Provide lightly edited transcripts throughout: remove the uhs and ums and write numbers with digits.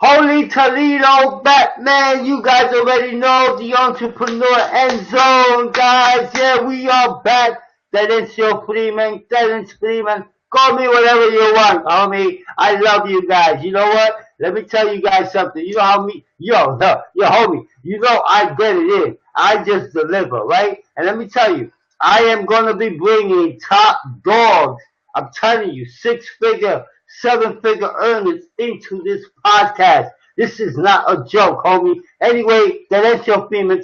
Holy Toledo, Batman, you guys already know the entrepreneur EndZonE, guys. Yeah, we are back. Terence Freeman. Call me whatever you want, homie. I love you guys. You know what? Let me tell you guys something. You know how me, yo, homie. You know I get it in. I just deliver, right? And let me tell you, I am gonna be bringing top dogs. I'm telling you, 6-figure, 7-figure earners into this podcast. This is not a joke, homie. Anyway, Terence Freeman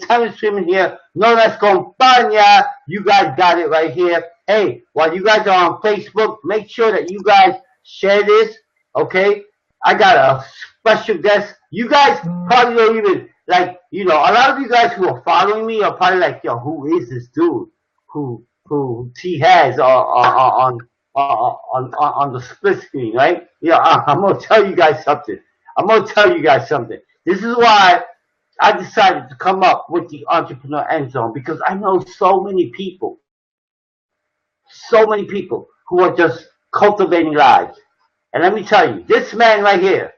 here, known as Compañía. You guys got it right here. Hey, while you guys are on Facebook, make sure that you guys share this, okay? I got a special guest. You guys probably don't even, like, a lot of you guys who are following me are probably like, yo, who is this dude who T has on the split screen, right? Yeah, I'm gonna tell you guys something. This is why I decided to come up with the Entrepreneur EndZonE, because I know so many people who are just cultivating lives. And let me tell you, this man right here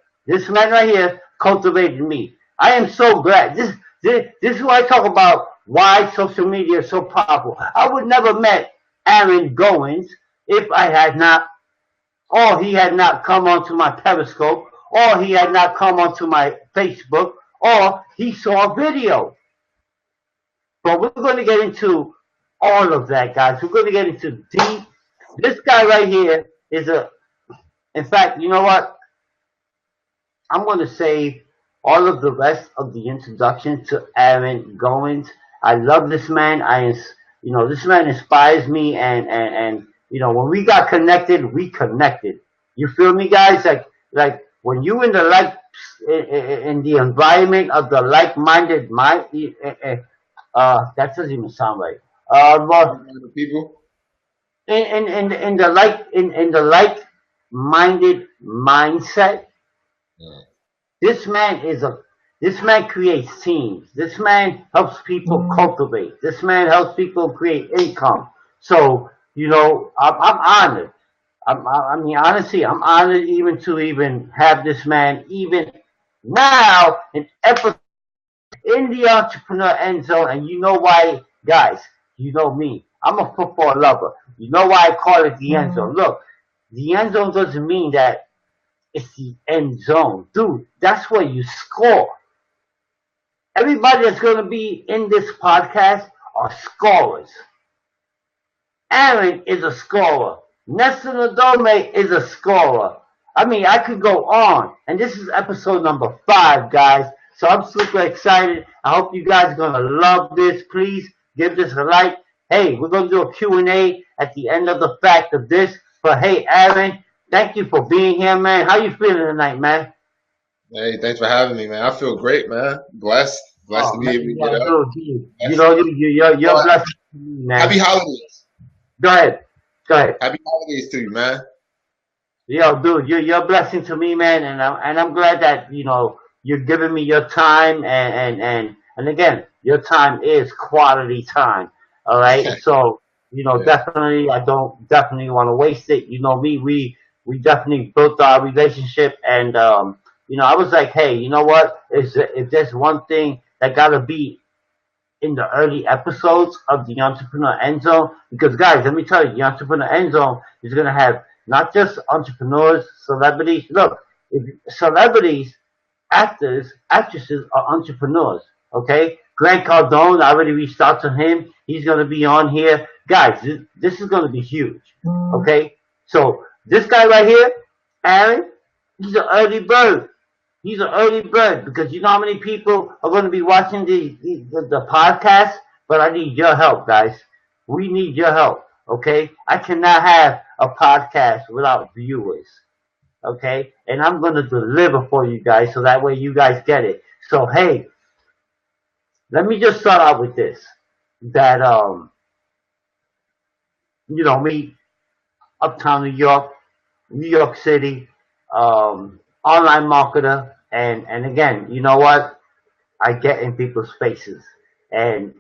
cultivated me. I am so glad. This is why I talk about why social media is so powerful. I would never met Aaron Gowans if I had not, or he had not come onto my Periscope, or he had not come onto my Facebook, or he saw a video. But we're going to get into all of that, guys. We're going to get into deep. This guy right here is in fact, you know what? I'm going to save all of the rest of the introduction to Aaron Gowans. I love this man. This man inspires me, and when we got connected, we connected. You feel me, guys? Like when you in the environment of the like-minded mind, that doesn't even sound right. People. In the like-minded mindset, Yeah. This man creates teams. This man helps people cultivate. This man helps people create income. So, I'm honored. Honestly, I'm honored even to have this man even now in the Entrepreneur EndZonE. And you know why, guys? You know me. I'm a football lover. You know why I call it the end zone. Look, the end zone doesn't mean that it's the end zone. Dude, that's where you score. Everybody that's going to be in this podcast are scorers. Aaron is a scorer. Nestor Nadome is a scorer. I could go on. And this is episode number 5, guys. So I'm super excited. I hope you guys are going to love this. Please give this a like. Hey, we're going to do a Q&A at the end of the fact of this. But hey, Aaron, thank you for being here, man. How you feeling tonight, man? Hey, thanks for having me, man. I feel great, man. Blessed to be able to get up. You're blessed to me, man. Happy holidays. Go ahead. Happy holidays to you, man. Yo, dude, you're a blessing to me, man, and I'm glad that you're giving me your time, and again, your time is quality time. All right, so definitely, I don't definitely want to waste it. You know me, we definitely built our relationship, and I was like, hey, you know what? If there's one thing that gotta be in the early episodes of the Entrepreneur EndZonE, because guys, let me tell you, the Entrepreneur EndZonE is gonna have not just entrepreneurs, celebrities. Look, celebrities, actors, actresses are entrepreneurs. Okay, Grant Cardone, I already reached out to him. He's gonna be on here, guys. This is gonna be huge. Okay, so this guy right here, Aaron, he's an early bird. He's an early bird, because you know how many people are going to be watching the podcast? But I need your help, guys. We need your help, okay? I cannot have a podcast without viewers, okay? And I'm going to deliver for you guys so that way you guys get it. So, hey, let me just start out with this. That, me, Uptown New York City, online marketer, and again, you know what? I get in people's faces, and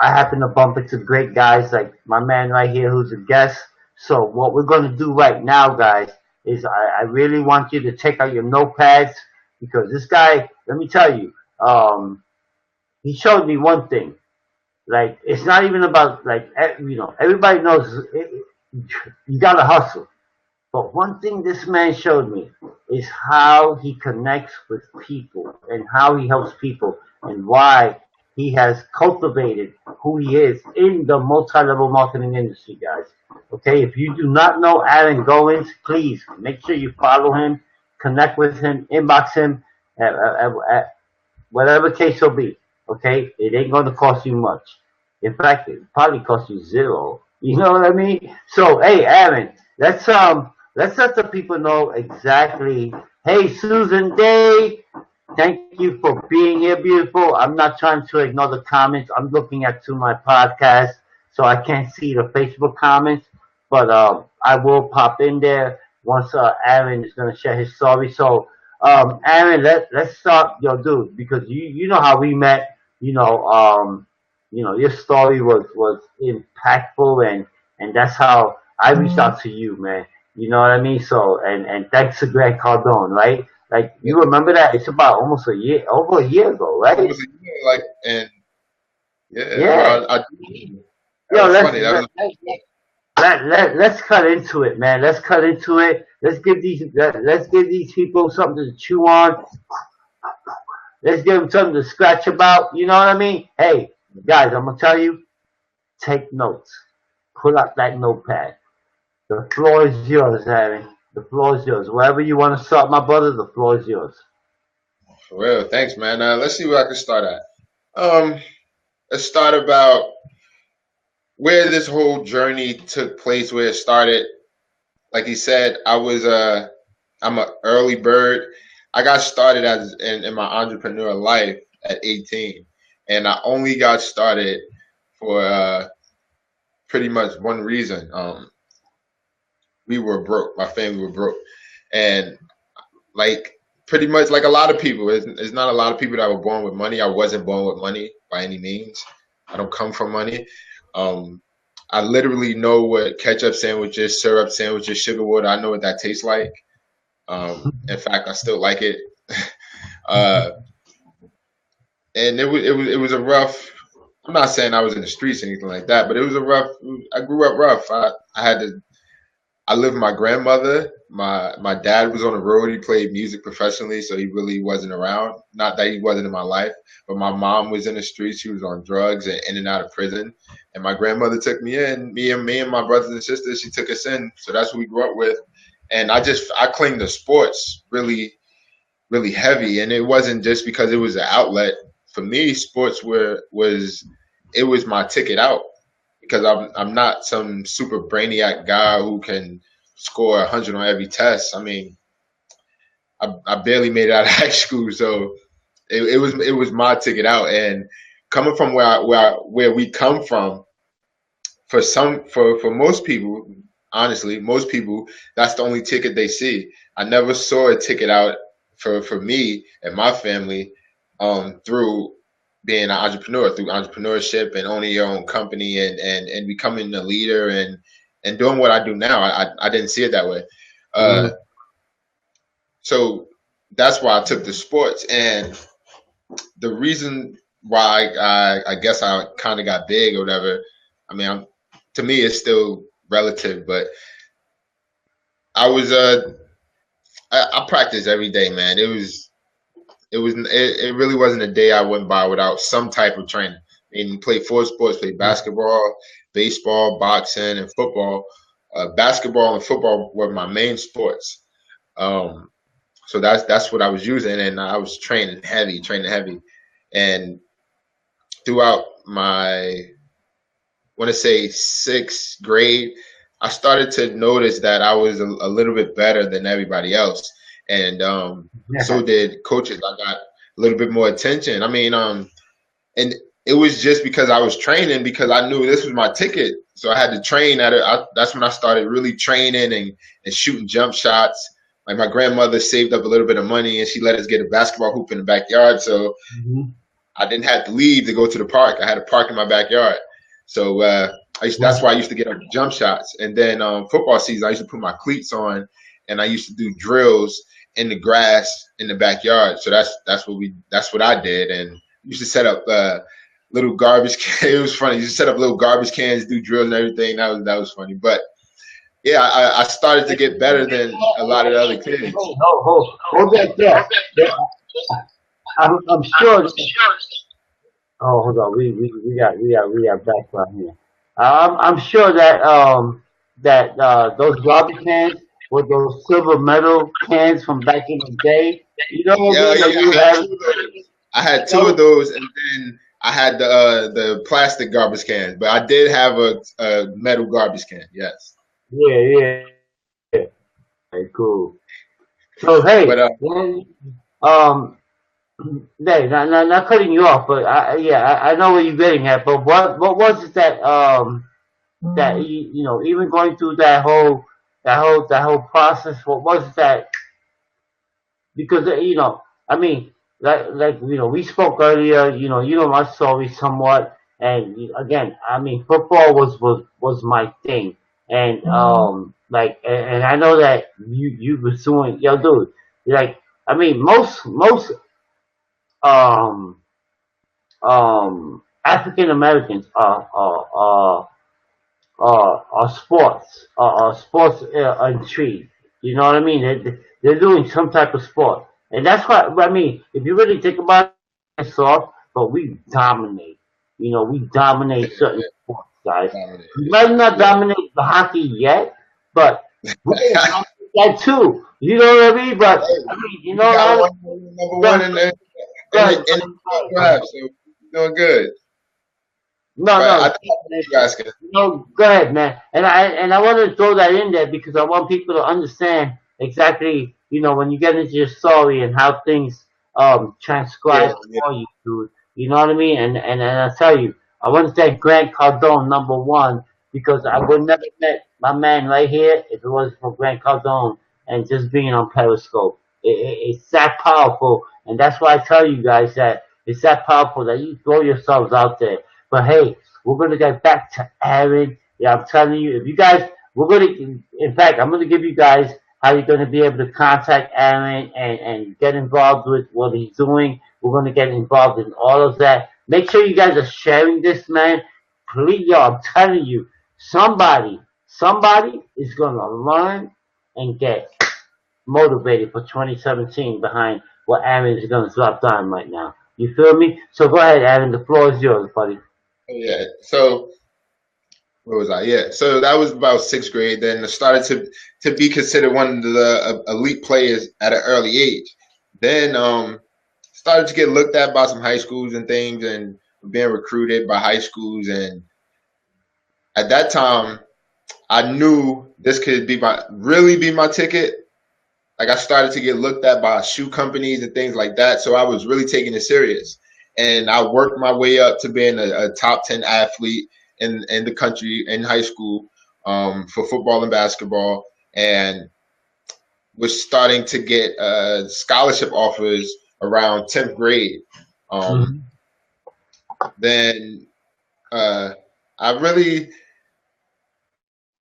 I happen to bump into great guys like my man right here who's a guest. So what we're going to do right now, guys, is I really want you to take out your notepads, because this guy, let me tell you, he showed me one thing. Like, it's not even about, like, everybody knows you gotta hustle. But one thing this man showed me is how he connects with people and how he helps people and why he has cultivated who he is in the multi-level marketing industry, guys. Okay, if you do not know Aaron Gowans, please make sure you follow him, connect with him, inbox him, at whatever case will be. Okay, it ain't going to cost you much. In fact, it probably costs you zero. You know what I mean? So, hey, Aaron, let's let the people know exactly. Hey, Susan Day, thank you for being here, beautiful. I'm not trying to ignore the comments. I'm looking at to my podcast, so I can't see the Facebook comments, but I will pop in there once Aaron is gonna share his story. So, Aaron, let's start, yo, dude, because you know how we met. Your story was impactful, and that's how I reached out to you, man. You know what I mean? So, and thanks to Greg Cardone, right? Like, you remember that? It's about almost over a year ago, right? Almost a year, like, and yeah, Yeah. bro. That Yo, was funny. That was let's cut into it, man. Let's cut into it. Let's give these people something to chew on. Let's give them something to scratch about. You know what I mean? Hey, guys, I'm gonna tell you, take notes. Pull out that notepad. The floor is yours, Aaron. The floor is yours. Wherever you want to start, my brother, the floor is yours. for real. Thanks, man. Let's see where I can start at. Um, let's start about where this whole journey took place, where it started. Like he said, I'm an early bird. I got started in my entrepreneur life at 18, and I only got started for pretty much one reason. We were broke. My family were broke, and like pretty much like a lot of people, it's not a lot of people that were born with money. I wasn't born with money by any means. I don't come from money. Um, I literally know what ketchup sandwiches, syrup sandwiches, sugar water. I know what that tastes like. In fact, I still like it. uh, and it was a rough. I'm not saying I was in the streets or anything like that, but it was a rough. I grew up rough. I had to. I lived with my grandmother. My dad was on the road. He played music professionally, so he really wasn't around. Not that he wasn't in my life, but my mom was in the streets. She was on drugs and in and out of prison. And my grandmother took me in. Me and my brothers and sisters. She took us in. So that's what we grew up with. And I cling to sports really, really heavy. And it wasn't just because it was an outlet. For me, sports was my ticket out, because I'm not some super brainiac guy who can score 100 on every test. I mean, I barely made it out of high school, so it was my ticket out. And coming from where we come from, for most people, honestly, most people, that's the only ticket they see. I never saw a ticket out for me and my family through being an entrepreneur, through entrepreneurship and owning your own company and becoming a leader and doing what I do now. I didn't see it that way. Mm-hmm. So that's why I took the sports. And the reason why I guess I kind of got big or whatever, I mean, to me, it's still relative, but I was I practiced every day, man. It really wasn't a day I went by without some type of training. I mean, played four sports, played basketball, baseball, boxing, and football. Basketball and football were my main sports. So that's what I was using, and I was training heavy. And throughout my, want to say, sixth grade, I started to notice that I was a little bit better than everybody else. And so did coaches. I got a little bit more attention. I mean, and it was just because I was training, because I knew this was my ticket. So I had to train at it. That's when I started really training and shooting jump shots. Like, my grandmother saved up a little bit of money and she let us get a basketball hoop in the backyard. So I didn't have to leave to go to the park. I had a park in my backyard. So that's why I used to get up jump shots. And then football season, I used to put my cleats on and I used to do drills. in the grass in the backyard. So that's what I did, and we used to set up little garbage cans. It was funny. You just set up little garbage cans, do drills and everything. That was funny. But yeah, I started to get better than a lot of the other kids. Hold that there. I'm sure. Oh, hold on. We got background here. I'm sure that those garbage cans with those silver metal cans from back in the day. You know what I Yeah, mean? That yeah, you have. I had two of those, and then I had the plastic garbage cans. But I did have a metal garbage can. Yes. Yeah. Okay, cool. So hey, But um, hey, not cutting you off, but I know where you're getting at. But what was it that that you know, even going through that whole process, what was it that, because I mean, like we spoke earlier, my story somewhat, and again, I mean, football was my thing, and and I know that you were doing, yo, dude, like, I mean, most um African Americans are sports intrigued. You know what I mean? They're doing some type of sport, and that's why, I mean, if you really think about it, it's soft, but we dominate. We dominate certain sports, guys. We might not yeah. dominate the hockey yet, but we're gonna dominate that too. You know what I mean? But Hey, I mean, we got one number go one ahead, in go the ahead, in the draft, so doing good. No, But I no. think you asking. No, go ahead, man. And I want to throw that in there because I want people to understand exactly, when you get into your story and how things Yeah, transcribe yeah, for you, dude. You know what I mean? And I tell you, I want to thank Grant Cardone, number one, because I would never met my man right here if it wasn't for Grant Cardone and just being on Periscope. It's that powerful, and that's why I tell you guys that it's that powerful that you throw yourselves out there. But hey, we're gonna get back to Aaron. Yeah, I'm telling you, if you guys, in fact, I'm gonna give you guys how you're gonna be able to contact Aaron and get involved with what he's doing. We're gonna get involved in all of that. Make sure you guys are sharing this, man. Please, yo, I'm telling you, somebody is gonna learn and get motivated for 2017 behind what Aaron is gonna drop down right now. You feel me? So go ahead, Aaron. The floor is yours, buddy. yeah. So where was I? Yeah. So that was about sixth grade. Then I started to be considered one of the elite players at an early age. Then started to get looked at by some high schools and things, and being recruited by high schools. And at that time, I knew this could be my ticket. Like, I started to get looked at by shoe companies and things like that. So I was really taking it serious. And I worked my way up to being a top 10 athlete in the country in high school, for football and basketball, and was starting to get scholarship offers around 10th grade. Um, Mm-hmm. then I really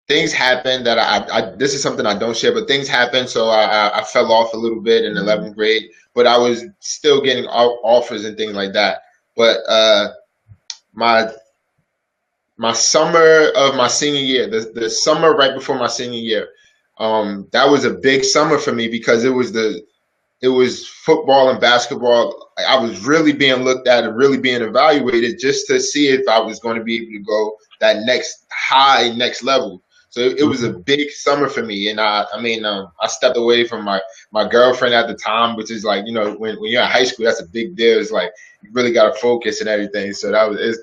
things happened that this is something I don't share, but things happened, so I fell off a little bit in 11th grade, but I was still getting offers and things like that. But my summer of my senior year, the summer right before my senior year, that was a big summer for me because it was football and basketball. I was really being looked at and really being evaluated just to see if I was going to be able to go that next level. So it was a big summer for me, and I stepped away from my girlfriend at the time, which is like, when you're in high school, that's a big deal. It's like you really got to focus and everything. So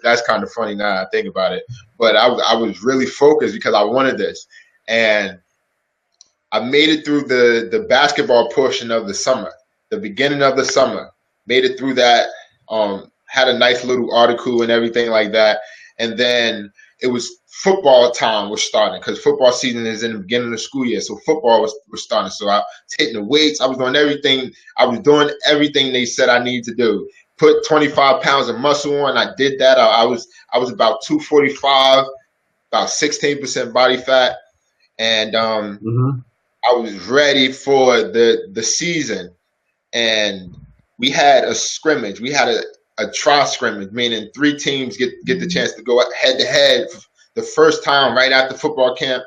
that's kind of funny now I think about it. But I was really focused because I wanted this, and I made it through the basketball portion of the summer, the beginning of the summer. Made it through that. Had a nice little article and everything like that, and then it was football time was starting because football season is in the beginning of the school year. So football was starting. So I was hitting the weights. I was doing everything. I was doing everything they said I needed to do. Put 25 pounds of muscle on. I did that. I was about 245, about 16% body fat, and Mm-hmm. I was ready for the season, and we had a scrimmage. We had a tri scrimmage, meaning 3 teams get the chance to go head to head the first time right after football camp.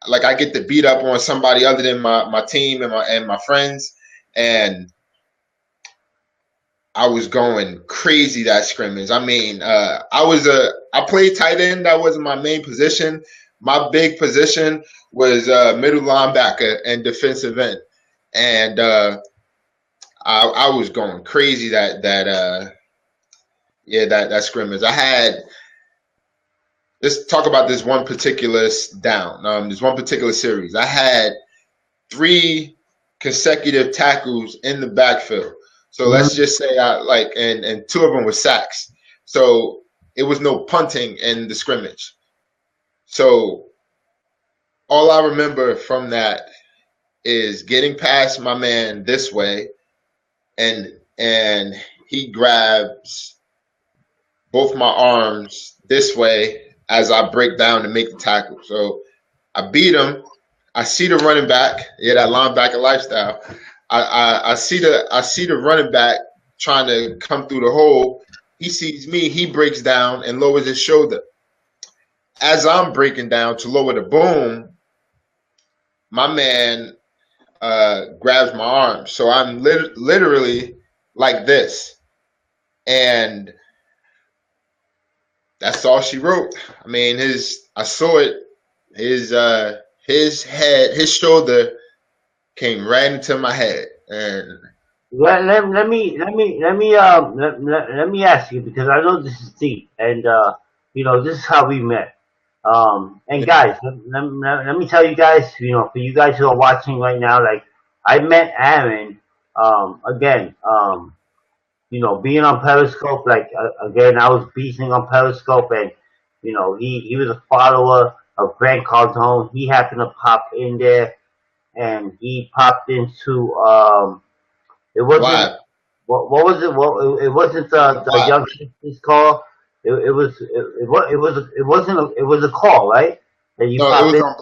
Like I get to beat up on somebody other than my team and my friends, and I was going crazy that scrimmage. I mean, I played tight end. That wasn't my main position. My big position was middle linebacker and defensive end, and I was going crazy that scrimmage. I had, let's talk about this one particular down. This one particular series. I had 3 consecutive tackles in the backfield. So let's just say and 2 of them were sacks. So it was no punting in the scrimmage. So all I remember from that is getting past my man this way, and he grabs both my arms this way as I break down to make the tackle. So I beat him. I see the running back. Yeah, that linebacker lifestyle. I see the running back trying to come through the hole. He sees me. He breaks down and lowers his shoulder. As I'm breaking down to lower the boom, my man grabs my arm. So I'm literally like this, and that's all she wrote. I mean, I saw it. His head, his shoulder came right into my head, and Let me ask you, because I know this is deep, and this is how we met. And guys, let me tell you guys, for you guys who are watching right now, like I met Aaron, again, being on Periscope, like again, I was beasting on Periscope, and he was a follower of Grant Cardone. He happened to pop in there, and he popped into it wasn't Vlad. what was it? Well, it wasn't the Vlad. young sisters call. It wasn't it was a call, right? That you No, it popped was in. on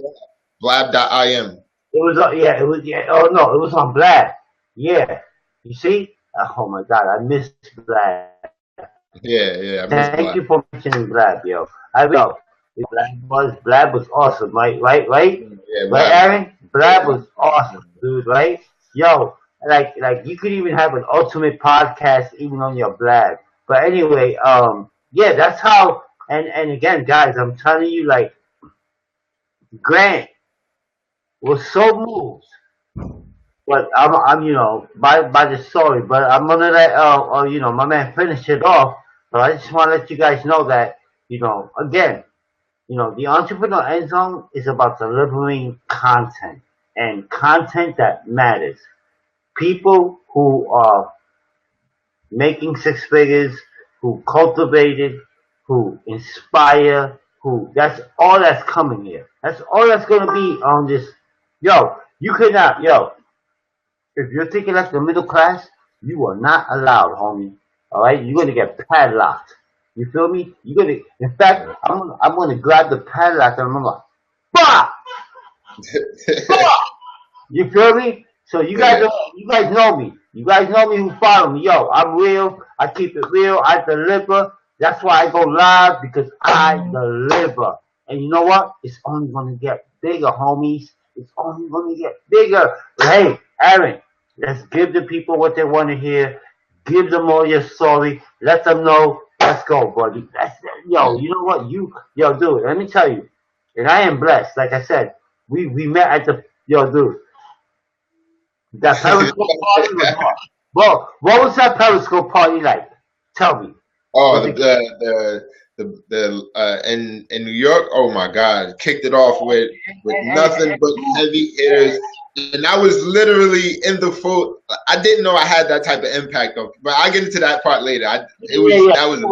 Vlad.im. It was yeah, it was yeah. Oh no, it was on Black. Yeah, you see? Oh my God, I missed Black. Yeah, I miss Thank Vlad. you for mentioning Blab, yo. I know. Blab was awesome, right, Yeah, right, Vlad. Aaron? Blab was awesome, dude, right? Yo, like you could even have an ultimate podcast even on your Blab. But anyway, yeah, that's how. And again, guys, I'm telling you, like Grant was so moved. But I'm by the story. But I'm gonna let my man finish it off. But I just want to let you guys know that again, the entrepreneur end zone is about delivering content and content that matters. People who are making 6 figures, who cultivated, who inspire, who that's all that's coming here. That's all that's gonna be on this. Yo, you could not, yo. If you're thinking like the middle class, you are not allowed, homie. All right, you're gonna get padlocked. You feel me? You're gonna. In fact, I'm gonna grab the padlock and I'm like, bah, bah. You feel me? So Yeah. you guys know me. You guys know me who follow me. Yo, I'm real. I keep it real. I deliver. That's why I go live, because I deliver. And you know what? It's only gonna get bigger, homies. It's only gonna get bigger. But hey, Aaron, let's give the people what they want to hear. Give them all your story. Let them know. Let's go, buddy. Yo, you know what? Yo, dude. Let me tell you. And I am blessed. Like I said, we met at the dude. That Periscope party was hot. Well, what was that Periscope party like? Tell me. Oh, Was it in New York. Oh my God, kicked it off with nothing but heavy hitters, and I was literally in the full. I didn't know I had that type of impact of, but I will get into that part later. That was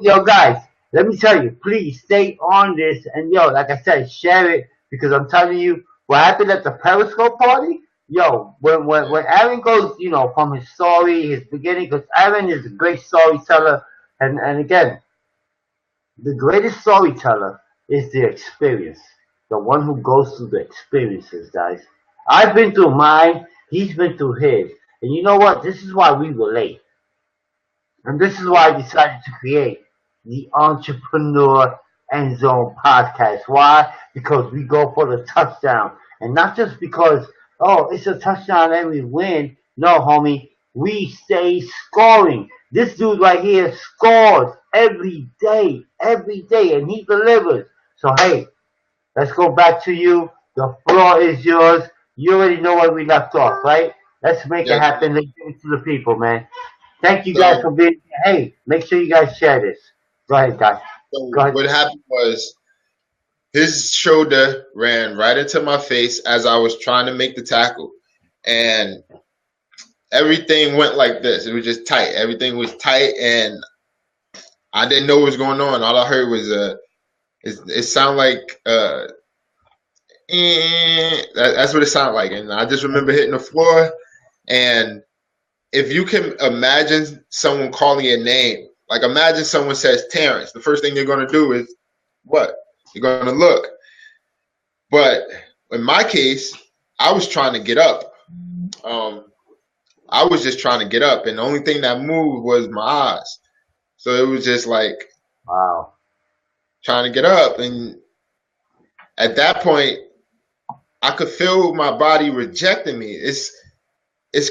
Yo, guys, let me tell you, please stay on this, and yo, like I said, share it, because I'm telling you what happened at the Periscope party. Yo, when Aaron goes, from his story, his beginning, because Aaron is a great storyteller, and again, the greatest storyteller is the experience, the one who goes through the experiences, guys. I've been through mine. He's been through his. And you know what? This is why we relate. And this is why I decided to create the Entrepreneur End Zone podcast. Why? Because we go for the touchdown. And not just because, oh, it's a touchdown and we win. No, homie. We stay scoring. This dude right here scores every day, and he delivers. So, hey, let's go back to you. The floor is yours. You already know where we left off, right? Let's make it Yes. happen. Let's give it to the people, man. Thank you guys So, for being here. Hey, make sure you guys share this. Go ahead, guys. so Go ahead. what happened was his shoulder ran right into my face as I was trying to make the tackle, and everything went like this. It was just tight. Everything was tight, and I didn't know what was going on. All I heard was it sounded like that's what it sounded like, and I just remember hitting the floor. And if you can imagine someone calling your name, like imagine someone says Terrence, the first thing you're going to do is what? You're going to look. But in my case, I was trying to get up. I was just trying to get up, and the only thing that moved was my eyes. So it was just like Wow. trying to get up. And at that point, I could feel my body rejecting me. It's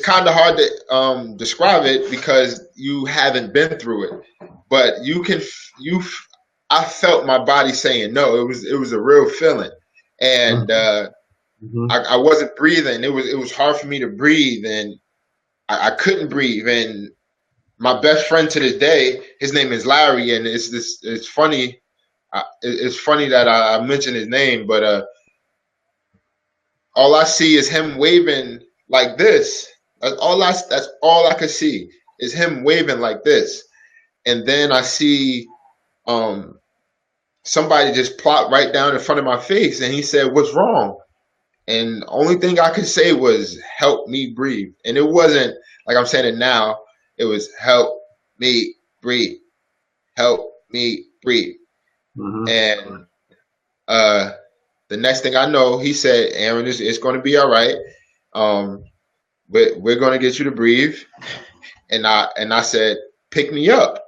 kind of hard to describe it because you haven't been through it, but I felt my body saying no. It was a real feeling, and Mm-hmm. I wasn't breathing. It was hard for me to breathe, and I couldn't breathe. And my best friend to this day, his name is Larry, and it's funny. It's funny that I mentioned his name, but all I see is him waving like this. That's all I could see is him waving like this. And then I see somebody just plop right down in front of my face, and he said, "What's wrong?" And the only thing I could say was, "Help me breathe." And it wasn't like I'm saying it now. It was, "Help me breathe. Help me breathe." Mm-hmm. And the next thing I know, he said, "Aaron, it's going to be all right. But we're going to get you to breathe." And I said, "Pick me up."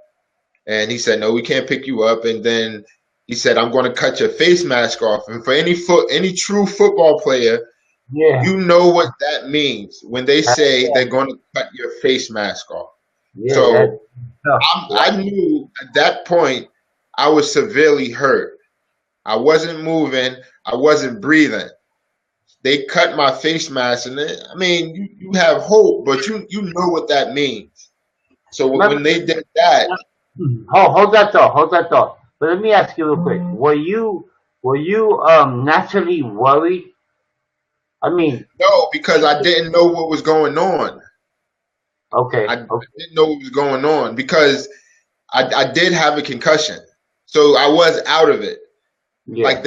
And he said, "No, we can't pick you up." And then he said, "I'm going to cut your face mask off." And for any true football player, Yeah. you know what that means when they say they're going to cut your face mask off. Yeah. So Tough. I knew at that point I was severely hurt. I wasn't moving. I wasn't breathing. They cut my face mask, and I mean, you have hope, but you know what that means. So when they did that, Hold that thought. Hold that thought. But let me ask you real quick. Were you naturally worried? I mean, no, because I didn't know what was going on. okay. I didn't know what was going on because I did have a concussion, so I was out of it. Yeah. Like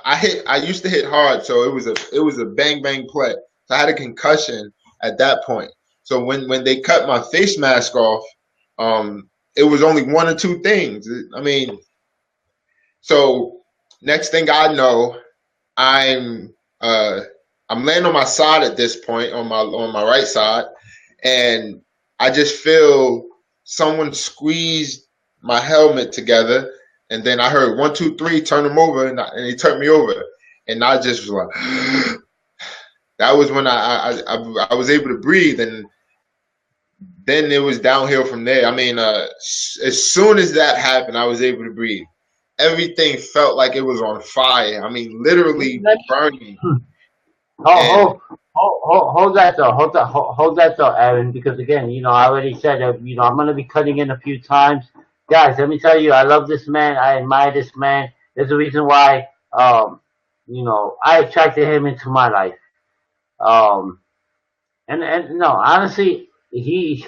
I used to hit hard, so it was a bang bang play. So I had a concussion at that point. So when they cut my face mask off, it was only one or two things. I mean, so next thing I know, I'm I'm laying on my side at this point on my right side, and I just feel someone squeeze my helmet together, and then I heard 1, 2, 3, turn him over, and he turned me over, and I just was like, that was when I was able to breathe, and then it was downhill from there. I mean, as soon as that happened, I was able to breathe. Everything felt like it was on fire. I mean, literally burning. Hold that though. Hold that though, Aaron. Because again, I already said that. I'm gonna be cutting in a few times, guys. Let me tell you, I love this man. I admire this man. There's a reason why. I attracted him into my life. Um, and no, honestly, he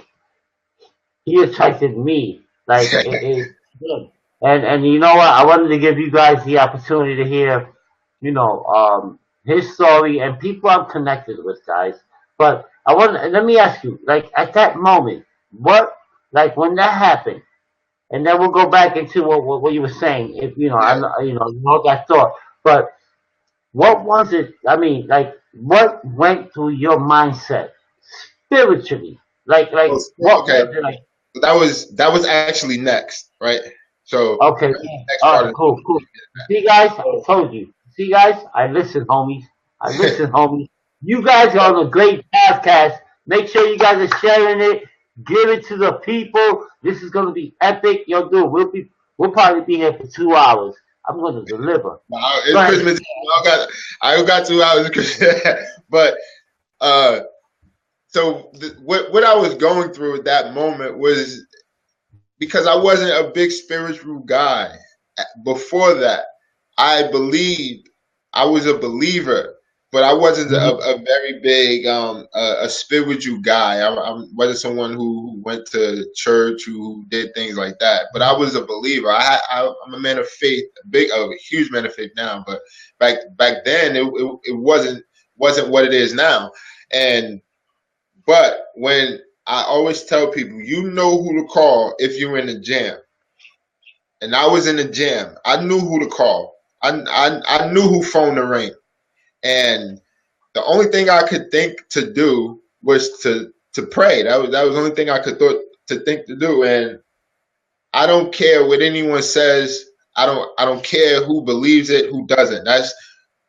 attracted me. Like it did. And you know what? I wanted to give you guys the opportunity to hear, his story and people I'm connected with, guys. But let me ask you, like at that moment, like when that happened, and then we'll go back into what you were saying. If Yeah. I know that thought, but what was it? I mean, like what went through your mindset spiritually? Oh, What okay. was it like? That was actually next, right? So Okay, that was yeah. the next All part right, of cool, cool. See, guys, I told you. See, guys, I listen, homies. I the listen, homies. You guys are on a great podcast. Make sure you guys are sharing it. Give it to the people. This is gonna be epic. Yo, dude, we'll probably be here for 2 hours. I'm gonna deliver. Wow, Go it's ahead. Christmas. I got 2 hours. But uh, so what I was going through at that moment was because I wasn't a big spiritual guy. Before that, I believed I was a believer, but I wasn't Mhm. a very big a spiritual guy. I wasn't someone who went to church who did things like that. But I was a believer. I'm a man of faith, a huge man of faith now. But back then, it wasn't what it is now. And but when I always tell people, you know who to call if you're in a jam. And I was in a jam. I knew who to call. I knew who phone to ring. And the only thing I could think to do was to pray. That was the only thing I could think to do. And I don't care what anyone says. I don't care who believes it, who doesn't. That's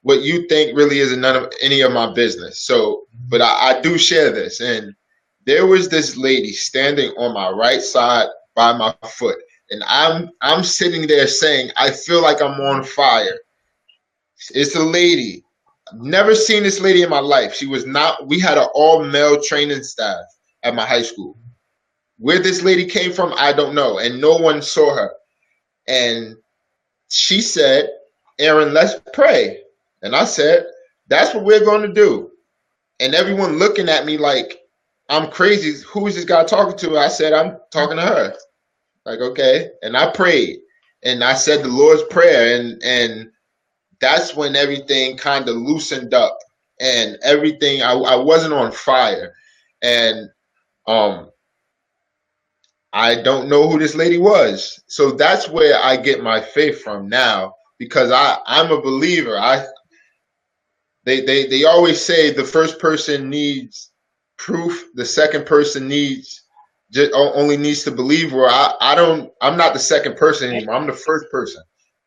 what you think really isn't none of any of my business. So, but I do share this. And there was this lady standing on my right side by my foot, and I'm sitting there saying, I feel like I'm on fire. It's a lady. I've never seen this lady in my life. She was not. We had an all male training staff at my high school. Where this lady came from, I don't know, and no one saw her. And she said, Aaron, let's pray. And I said, that's what we're going to do. And everyone looking at me like I'm crazy. Who is this guy talking to? I said, I'm talking to her. Like, okay. And I prayed. And I said the Lord's Prayer. And that's when everything kind of loosened up. And everything, I wasn't on fire. And um I don't know who this lady was. So that's where I get my faith from now because I'm a believer. They always say the first person needs proof, the second person only needs to believe. Or I'm not the second person anymore. I'm the first person.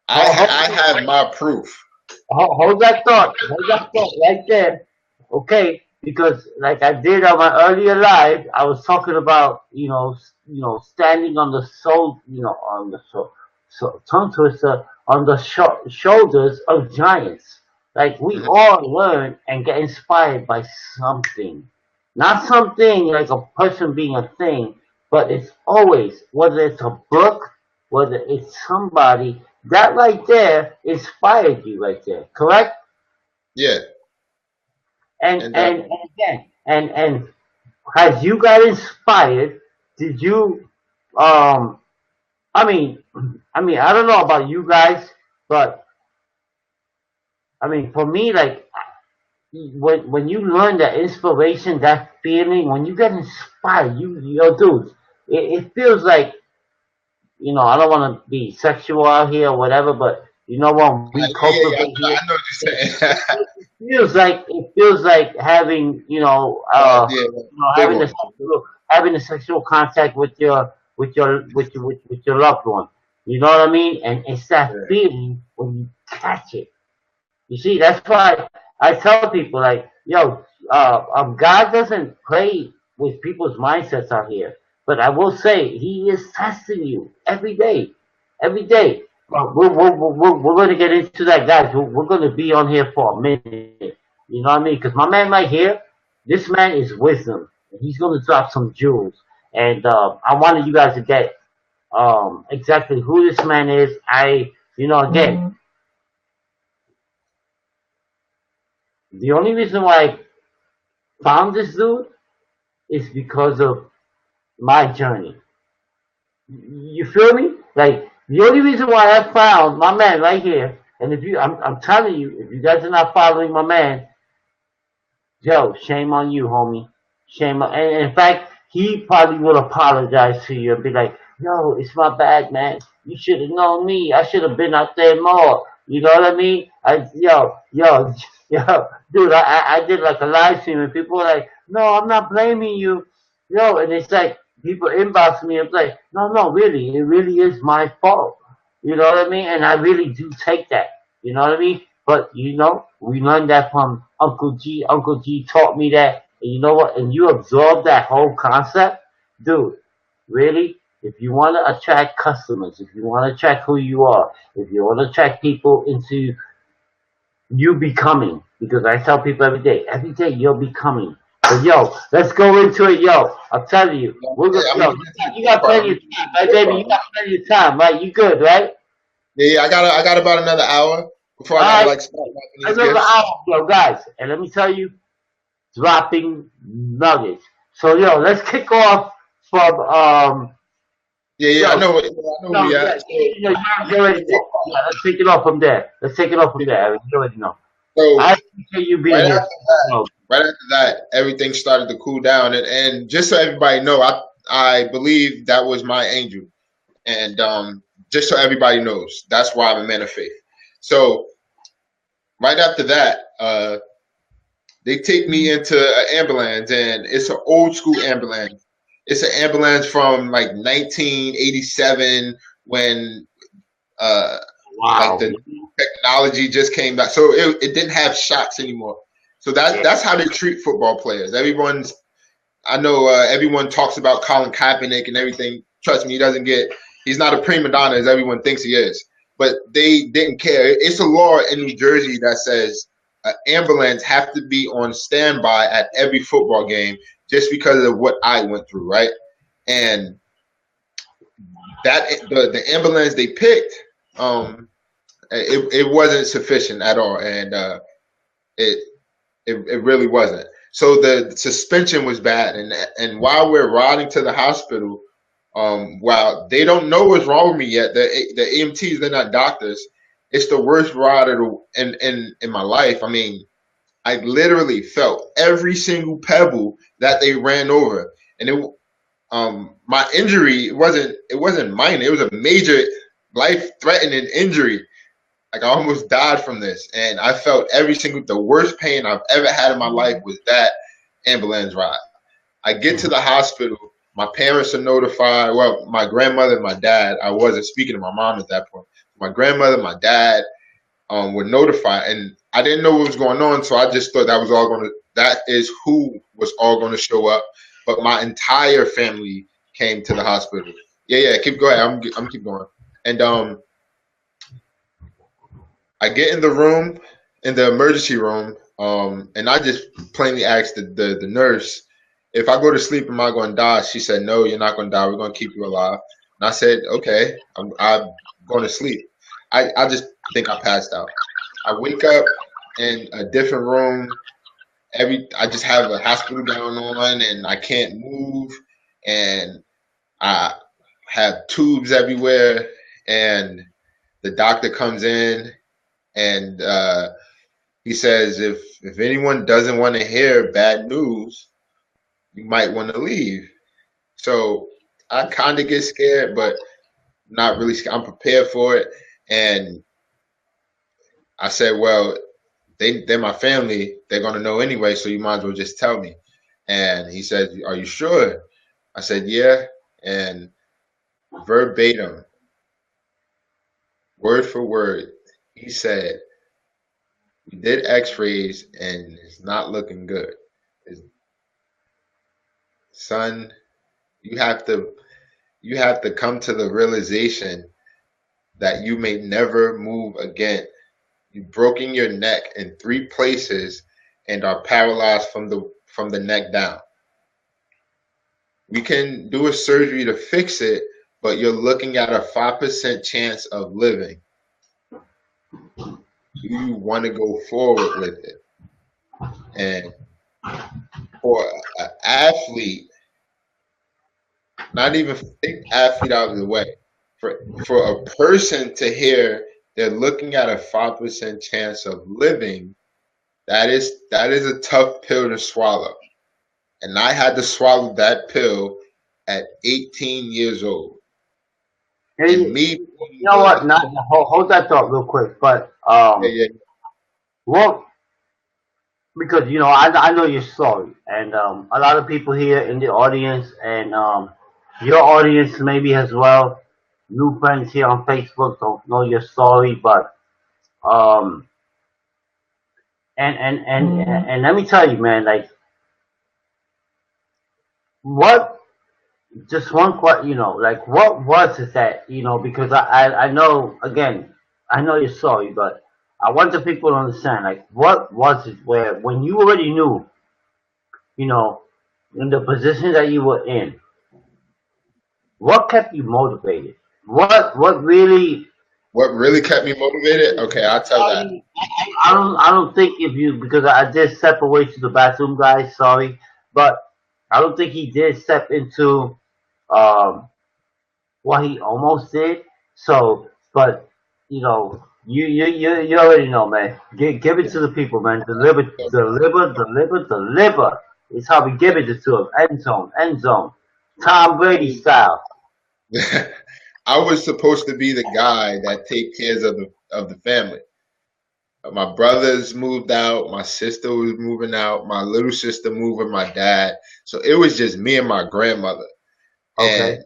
I Hold, have my proof. hold that thought. Hold that thought right there. Okay, because like I did on my earlier live, I was talking about standing on the soul, on the tongue twister on the shoulders of giants. Like we Mhm. all learn and get inspired by something, not something like a person being a thing, but it's always whether it's a book, whether it's somebody that right there inspired you right there, correct? Yeah, And and and, and again, and as you got inspired, did you I mean I don't know about you guys, but I mean for me like when you learn that inspiration, that feeling, when you get inspired, dude, it feels like I don't want to be sexual out here or whatever, but when we yeah, cultivate here, I know what you're saying. it feels like having Yeah, big having a one. sexual contact with your loved one. You know what I mean? And it's that Yeah. feeling when you catch it. You see, that's why I tell people like, yo, God doesn't play with people's mindsets out here. But I will say, He is testing you every day, every day. We're going to get into that, guys. We're going to be on here for a minute. You know what I mean? Because my man right here, this man is wisdom. And he's going to drop some jewels. And I wanted you guys to get exactly who this man is. Again, the only reason why I found this dude is because of my journey. You feel me? Like the only reason why I found my man right here, and I'm telling you, if you guys are not following my man, yo, shame on you, homie. Shame on, and in fact, he probably will apologize to you and be like, yo, it's my bad, man. You should have known me. I should have been out there more. You know what I mean? Yo. Yo, dude, I did like a live stream and people were like, no, I'm not blaming you. Yo, and it's like people inbox me and it's like, no, no, really, it really is my fault. You know what I mean? And I really do take that. You know what I mean? But you know, we learned that from Uncle G. Uncle G taught me that. And you know what? And you absorb that whole concept, dude. Really, if you want to attract customers, if you want to attract who you are, if you want to attract people into you becoming, because I tell people every day you're becoming. But yo, let's go into it, yo. I'm telling you, we're Yeah, gonna, I'm yo, gonna get to you the good got part. I'm plenty gonna of get to time, the right, good baby? part. You got plenty of time, right? You good, right? Yeah, I got about another hour before I All gotta right, like start wrapping these another gifts. hour, yo, guys, and let me tell you, dropping nuggets. So, yo, let's kick off from, Yeah, yeah, yo, I know where no, we yeah, at. So you already know. Yeah, let's take it off from there. Let's take it off from there, Aaron. You already know. I so appreciate you being right here. after that, So, right after that, everything started to cool down, and just so everybody know, I believe that was my angel, and just so everybody knows, that's why I'm a man of faith. So right after that, they take me into an ambulance, and it's an old school ambulance. It's an ambulance from like 1987 when uh, like wow. the technology just came back, so it didn't have shocks anymore. So that's how they treat football players. I know everyone talks about Colin Kaepernick and everything. Trust me, he's not a prima donna as everyone thinks he is. But they didn't care. It's a law in New Jersey that says an ambulance have to be on standby at every football game just because of what I went through, right? And that the ambulance they picked, it wasn't sufficient at all, and it, it really wasn't. So the suspension was bad, and while we're riding to the hospital, while they don't know what's wrong with me yet, the EMTs, they're not doctors. It's the worst ride in my life. I mean, I literally felt every single pebble that they ran over, and my injury it wasn't minor. It was a major life threatening injury. Like I almost died from this, and I felt the worst pain I've ever had in my life was that ambulance ride. I get to the hospital. My parents are notified. Well, my grandmother and my dad. I wasn't speaking to my mom at that point. My grandmother, my dad, were notified, and I didn't know what was going on, so I just thought that is who was all going to show up. But my entire family came to the hospital. Yeah, yeah. Keep going. I'm keep going. And I get in the room, in the emergency room, and I just plainly asked the nurse, if I go to sleep, am I going to die? She said, no, you're not going to die. We're going to keep you alive. And I said, okay, I'm going to sleep. I just think I passed out. I wake up in a different room. I just have a hospital gown on, and I can't move, and I have tubes everywhere, and the doctor comes in, and he says, if anyone doesn't want to hear bad news, you might want to leave. So I kind of get scared, but not really scared. I'm prepared for it. And I said, well, they're my family. They're going to know anyway, so you might as well just tell me. And he said, are you sure? I said, yeah. And verbatim, word for word, he said, we did x-rays and it's not looking good. His son, you have to come to the realization that you may never move again. You've broken your neck in 3 places and are paralyzed from the neck down. We can do a surgery to fix it, but you're looking at a 5% chance of living. Do you want to go forward with it? And for an athlete, not even take athlete out of the way, for a person to hear they're looking at a 5% chance of living, that is a tough pill to swallow. And I had to swallow that pill at 18 years old. Hey, And you me being know what? Not hold that thought real quick. But yeah, what? because I know your story, and a lot of people here in the audience, and your audience maybe as well. New friends here on Facebook don't know your story, but um, and let me tell you, man, like what just one question, like what was it that, because I know, again, I know your story, but I want the people to understand, like, what was it where, when you already knew, you know, in the position that you were in, what kept you motivated? What really, What really kept me motivated? Okay, I'll tell that. I don't think if you, because I did step away to the bathroom, guys, sorry, but I don't think he did step into, um, what he almost did. So, but you already know, man. Give it to the people, man. Deliver, deliver, deliver, deliver. It's how we give it to them. EndZonE, EndZonE, Tom Brady style. I was supposed to be the guy that take cares of the family. My brothers moved out, my sister was moving out, my little sister moved with my dad. So it was just me and my grandmother. And Okay.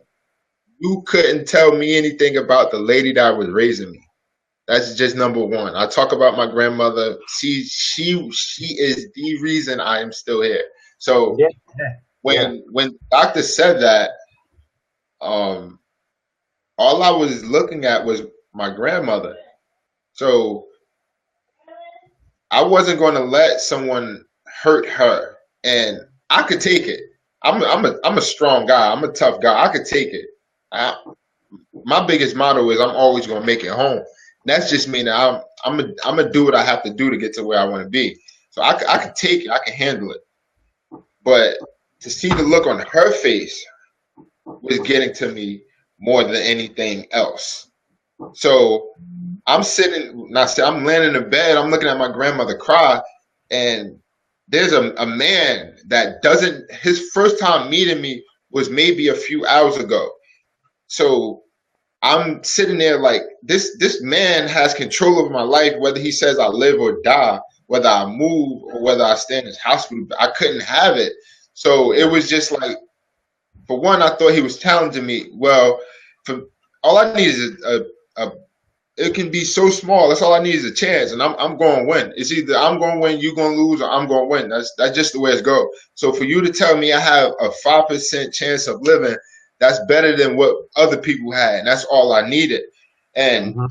you couldn't tell me anything about the lady that was raising me. That's just number one. I talk about my grandmother. She is the reason I am still here. So Yeah, yeah. when doctor said that, um, all I was looking at was my grandmother. So I wasn't going to let someone hurt her, and I could take it. I'm a strong guy. I'm a tough guy. I could take it. I, my biggest motto is I'm always going to make it home. That's just mean that I'm gonna do what I have to do to get to where I want to be. So I can take it. I can handle it. But to see the look on her face was getting to me more than anything else. So I'm sitting, not I'm laying in the bed. I'm looking at my grandmother cry, and there's a man that doesn't. His first time meeting me was maybe a few hours ago. So I'm sitting there like this man has control over my life, whether he says I live or die, whether I move or whether I stay in his hospital. I couldn't have it. So it was just like, for one, I thought he was challenging me. Well, for all I need is a it can be so small. That's all I need is a chance, and I'm going to win. It's either I'm going to win, you going to lose, or I'm going to win. That's just the way it goes. So for you to tell me I have a 5% chance of living, that's better than what other people had, and that's all I needed. And Hmm.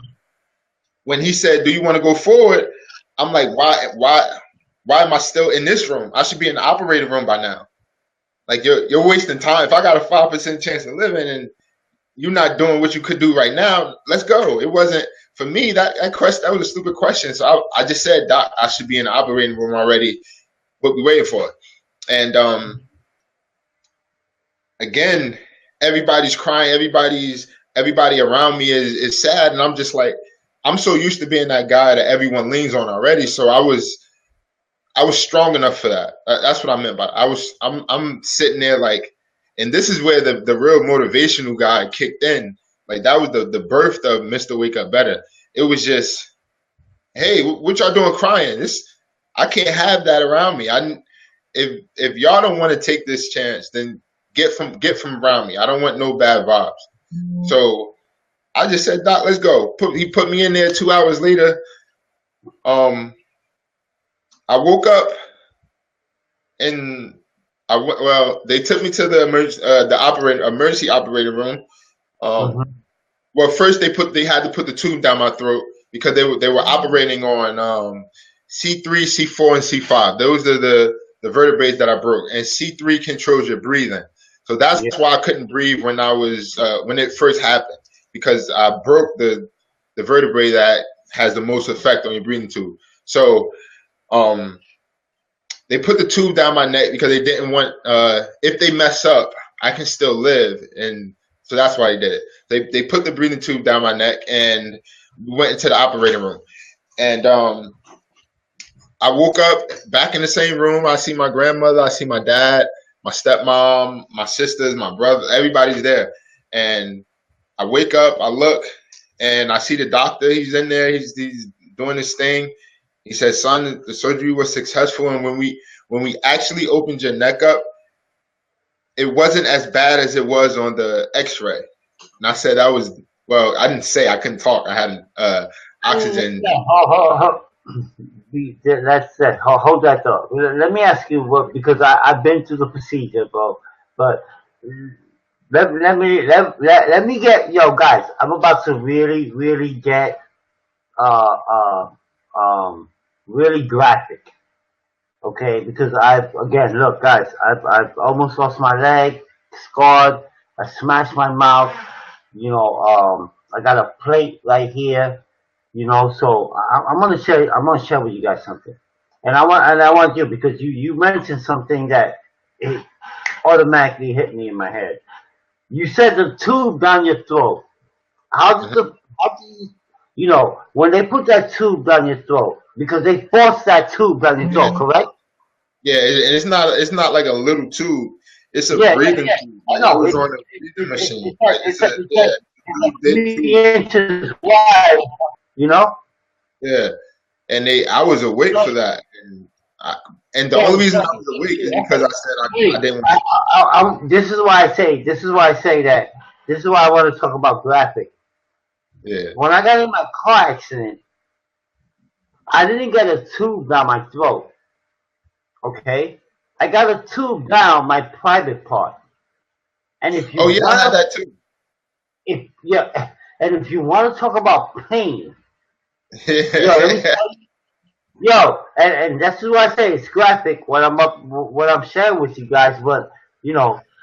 when he said, "Do you want to go forward?" I'm like, why am I still in this room? I should be in the operating room by now. Like you're wasting time. If I got a 5% chance of living and you're not doing what you could do right now, let's go. It wasn't for me. That question, that was a stupid question. So I just said, Doc, I should be in the operating room already. What we waiting for? And again, everybody's crying. Everybody around me is sad, and I'm just like, I'm so used to being that guy that everyone leans on already. So I was strong enough for that. That's what I meant by it. I'm sitting there like, and this is where the real motivational guy kicked in. Like that was the birth of Mr. Wake Up Better. It was just, hey, what y'all doing crying? This I can't have that around me. If y'all don't want to take this chance, then get from around me. I don't want no bad vibes. So I just said, Doc, let's go. He put me in there 2 hours later. Um, I woke up and well, they took me to the emergency operator room. Um, Hmm. well, first they had to put the tube down my throat because they were operating on C3, C4, and C5. Those are the vertebrae that I broke, and C3 controls your breathing. So that's Yeah. why I couldn't breathe when it first happened, because I broke the vertebrae that has the most effect on your breathing tube. So um, they put the tube down my neck because they didn't want if they mess up, I can still live, and so that's why they did it. They put the breathing tube down my neck, and we went into the operating room. And I woke up back in the same room. I see my grandmother, I see my dad, my stepmom, my sisters, my brother, everybody's there. And I wake up, I look, and I see the doctor. He's in there. He's doing his thing. He said, "Son, the surgery was successful, and when we actually opened your neck up, it wasn't as bad as it was on the X-ray." And I said, "That was well." I didn't say I couldn't talk. I had oxygen. Yeah, that's that. Hold that thought. Let me ask you what, because I've been through the procedure, bro. But let me get, yo, guys. I'm about to really get uh uh really graphic, okay? Because I've, again, look, guys, I've almost lost my leg, scarred. I smashed my mouth. I got a plate right here. So I'm gonna share. I'm gonna share with you guys something, and I want you, because you mentioned something that it automatically hit me in my head. You said the tube down your throat. How does Mhm. the how do when they put that tube down your throat, because they force that tube down your throat, correct? Yeah, and it's not like a little tube. It's a Yeah, yeah, breathing yeah. tube. I Like I know. was on a breathing machine. Right? It's Yeah, like it's a really big tube. 3 inches wide. You know. Yeah, and I was awake for that, and I, and the Yeah, only reason I was awake is okay. because I said I Wait, didn't want. this is why I say. This is why I say that. This is why I want to talk about graphic. Yeah. When I got in my car accident, I didn't get a tube down my throat. Okay, I got a tube down my private part. And if you Oh yeah, I had want that too. if yeah, and if you want to talk about pain, yo, let me Yeah. tell you, yo, and this is why I say it's graphic. What I'm sharing with you guys, but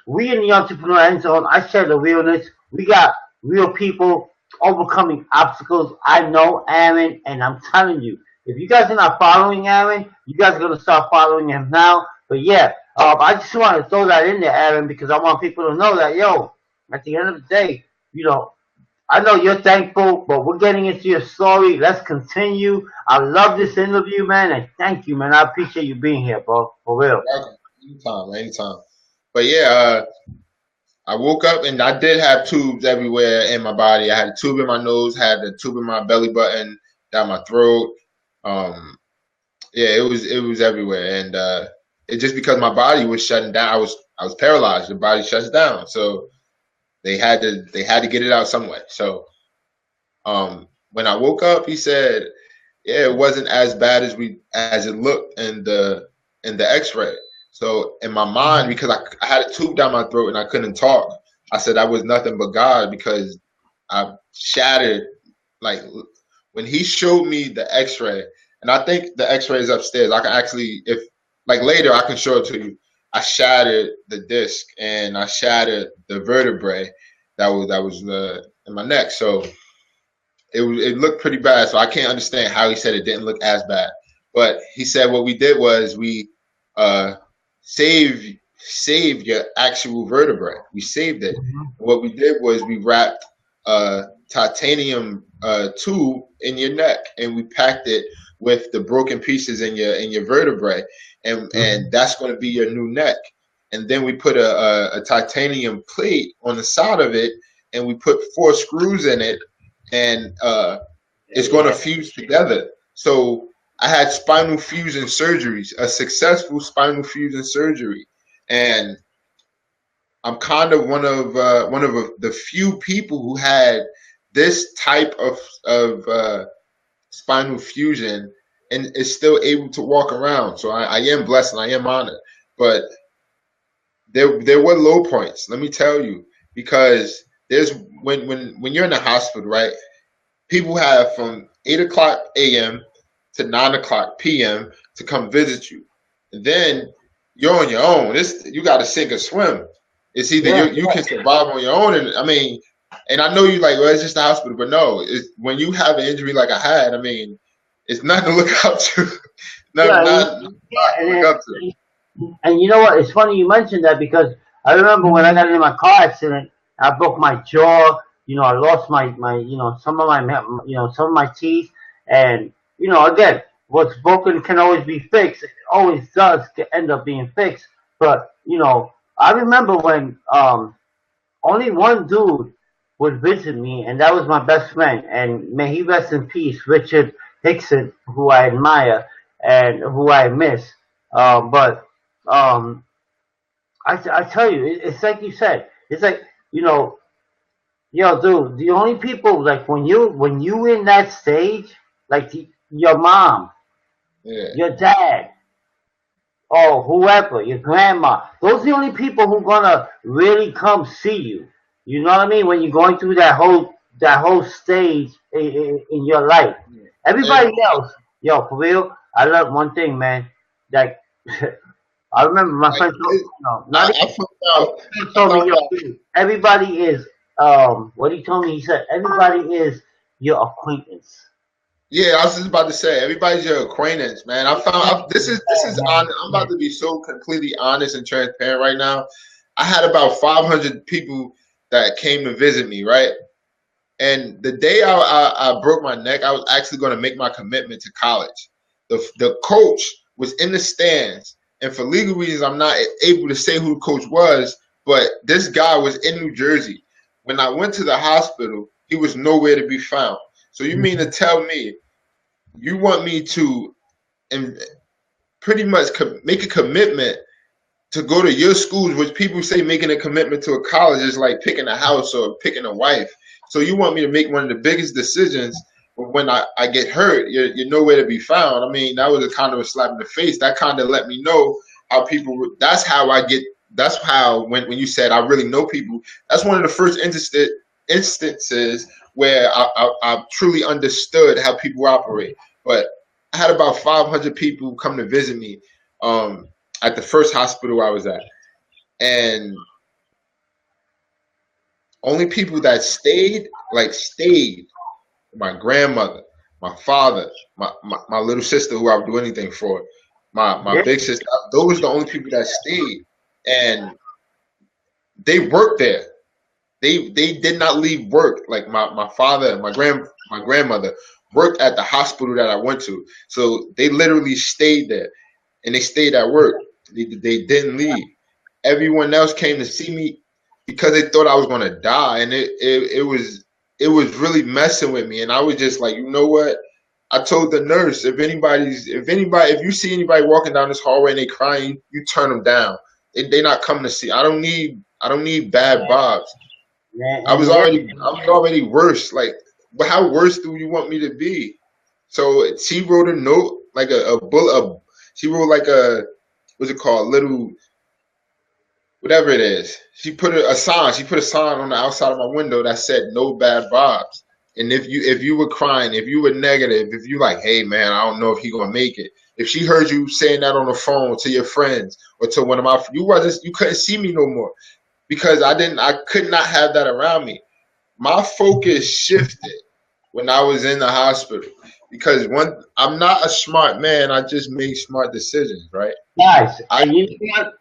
we in the entrepreneur end zone, I share the realness. We got real people overcoming obstacles. I know Aaron, and I'm telling you, if you guys are not following Aaron, you guys are gonna start following him now. But yeah, I just want to throw that in there, Aaron, because I want people to know that, yo, at the end of the day, you know, I know you're thankful, but we're getting into your story. Let's continue. I love this interview, man, and thank you, man. I appreciate you being here, bro. For real. Welcome. Anytime, anytime. But yeah, I woke up and I did have tubes everywhere in my body. I had a tube in my nose, had a tube in my belly button, down my throat. Um, yeah, it was everywhere, and it just because my body was shutting down. I was paralyzed. The body shuts down, so they had to get it out some way. So when I woke up, he said, "Yeah, it wasn't as bad as it looked in the X-ray." So in my mind, Mm-hmm. because I had a tube down my throat and I couldn't talk, I said that was nothing but God because I shattered. Like when he showed me the X-ray, and I think the X-ray is upstairs. I can actually, if like later, I can show it to you. I shattered the disc and I shattered the vertebrae that was in my neck. So it looked pretty bad. So I can't understand how he said it didn't look as bad. But he said what we did was we uh, saved your actual vertebrae. We saved it. What we did was we wrapped a titanium tube in your neck and we packed it with the broken pieces in your vertebrae, Mm-hmm. and that's going to be your new neck. And then we put a titanium plate on the side of it, and we put 4 screws in it, and it's going to Yeah. fuse together. So I had spinal fusion surgeries, a successful spinal fusion surgery, and I'm kind of one of the few people who had this type of spinal fusion and is still able to walk around. So I am blessed and I am honored. But there were low points. Let me tell you, because there's when you're in the hospital, right? People have from 8 o'clock a.m. to 9 o'clock p.m. to come visit you. And then you're on your own. This you got to sink or swim. It's either Yeah. you can survive on your own, and I mean, and I know you like, well, it's just the hospital, but no, it's, when you have an injury like I had, I mean, it's nothing to look up to. Yeah. Not Yeah. to look up to. And you know what? It's funny you mentioned that, because I remember when I got in my car accident, I broke my jaw. I lost my some of my some of my teeth, and again, what's broken can always be fixed. It always does end up being fixed. But I remember when only one dude would visit me, and that was my best friend. And may he rest in peace, Richard. Hickson, who I admire and who I miss. But um, I tell you, it's like you said. It's like, you know, yo, dude. The only people like when you in that stage, like your mom, Yeah. your dad, or whoever, your grandma. Those are the only people who gonna really come see you. You know what I mean? When you're going through that whole stage in your life. Everybody And else, yo, for real, I love one thing, man. Like I remember my like friend told no, not I even found my out friend I told me, found yo, out dude, everybody is what he told me, he said everybody is your acquaintance. yeah, I was just about to say everybody's your acquaintance, man. I found Yeah, out this is man. on. I'm about to be so completely honest and transparent right now. I had about 500 people that came to visit me, right? And the day I broke my neck, I was actually going to make my commitment to college. The coach was in the stands, and for legal reasons, I'm not able to say who the coach was. But this guy was in New Jersey. When I went to the hospital, he was nowhere to be found. So you mean to tell me you want me to and pretty much make a commitment to go to your schools, which people say making a commitment to a college is like picking a house or picking a wife. So you want me to make one of the biggest decisions, but when I get hurt, you're nowhere to be found. I mean, that was a kind of a slap in the face. That kind of let me know how people. That's how I get. That's how when you said I really know people. That's one of the first instances where I truly understood how people operate. But I had about 500 people come to visit me. At the first hospital I was at. And only people that stayed, like stayed, my grandmother, my father, my little sister who I would do anything for, my Yeah, big sister, those are the only people that stayed. And they worked there. They did not leave work. Like my father and my grandmother worked at the hospital that I went to. So they literally stayed there and they stayed at work. They didn't leave. Everyone else came to see me because they thought I was gonna die, and it was really messing with me. And I was just like, you know what? I told the nurse if you see anybody walking down this hallway and they crying, you turn them down. They not coming to see. I don't need bad vibes. man, I was and yeah, already worse. Like, but how worse do you want me to be? So she wrote a note, like a bullet. She wrote like a what's it called, little whatever it is. She put a sign. She put a sign on the outside of my window that said "No bad vibes." And if you were crying, if you were negative, if you like, hey man, I don't know if he gonna make it. If she heard you saying that on the phone to your friends or to one of my, you couldn't see me no more because I could not have that around me. My focus shifted when I was in the hospital because I'm not a smart man. I just make smart decisions, right? guys, I and you know what,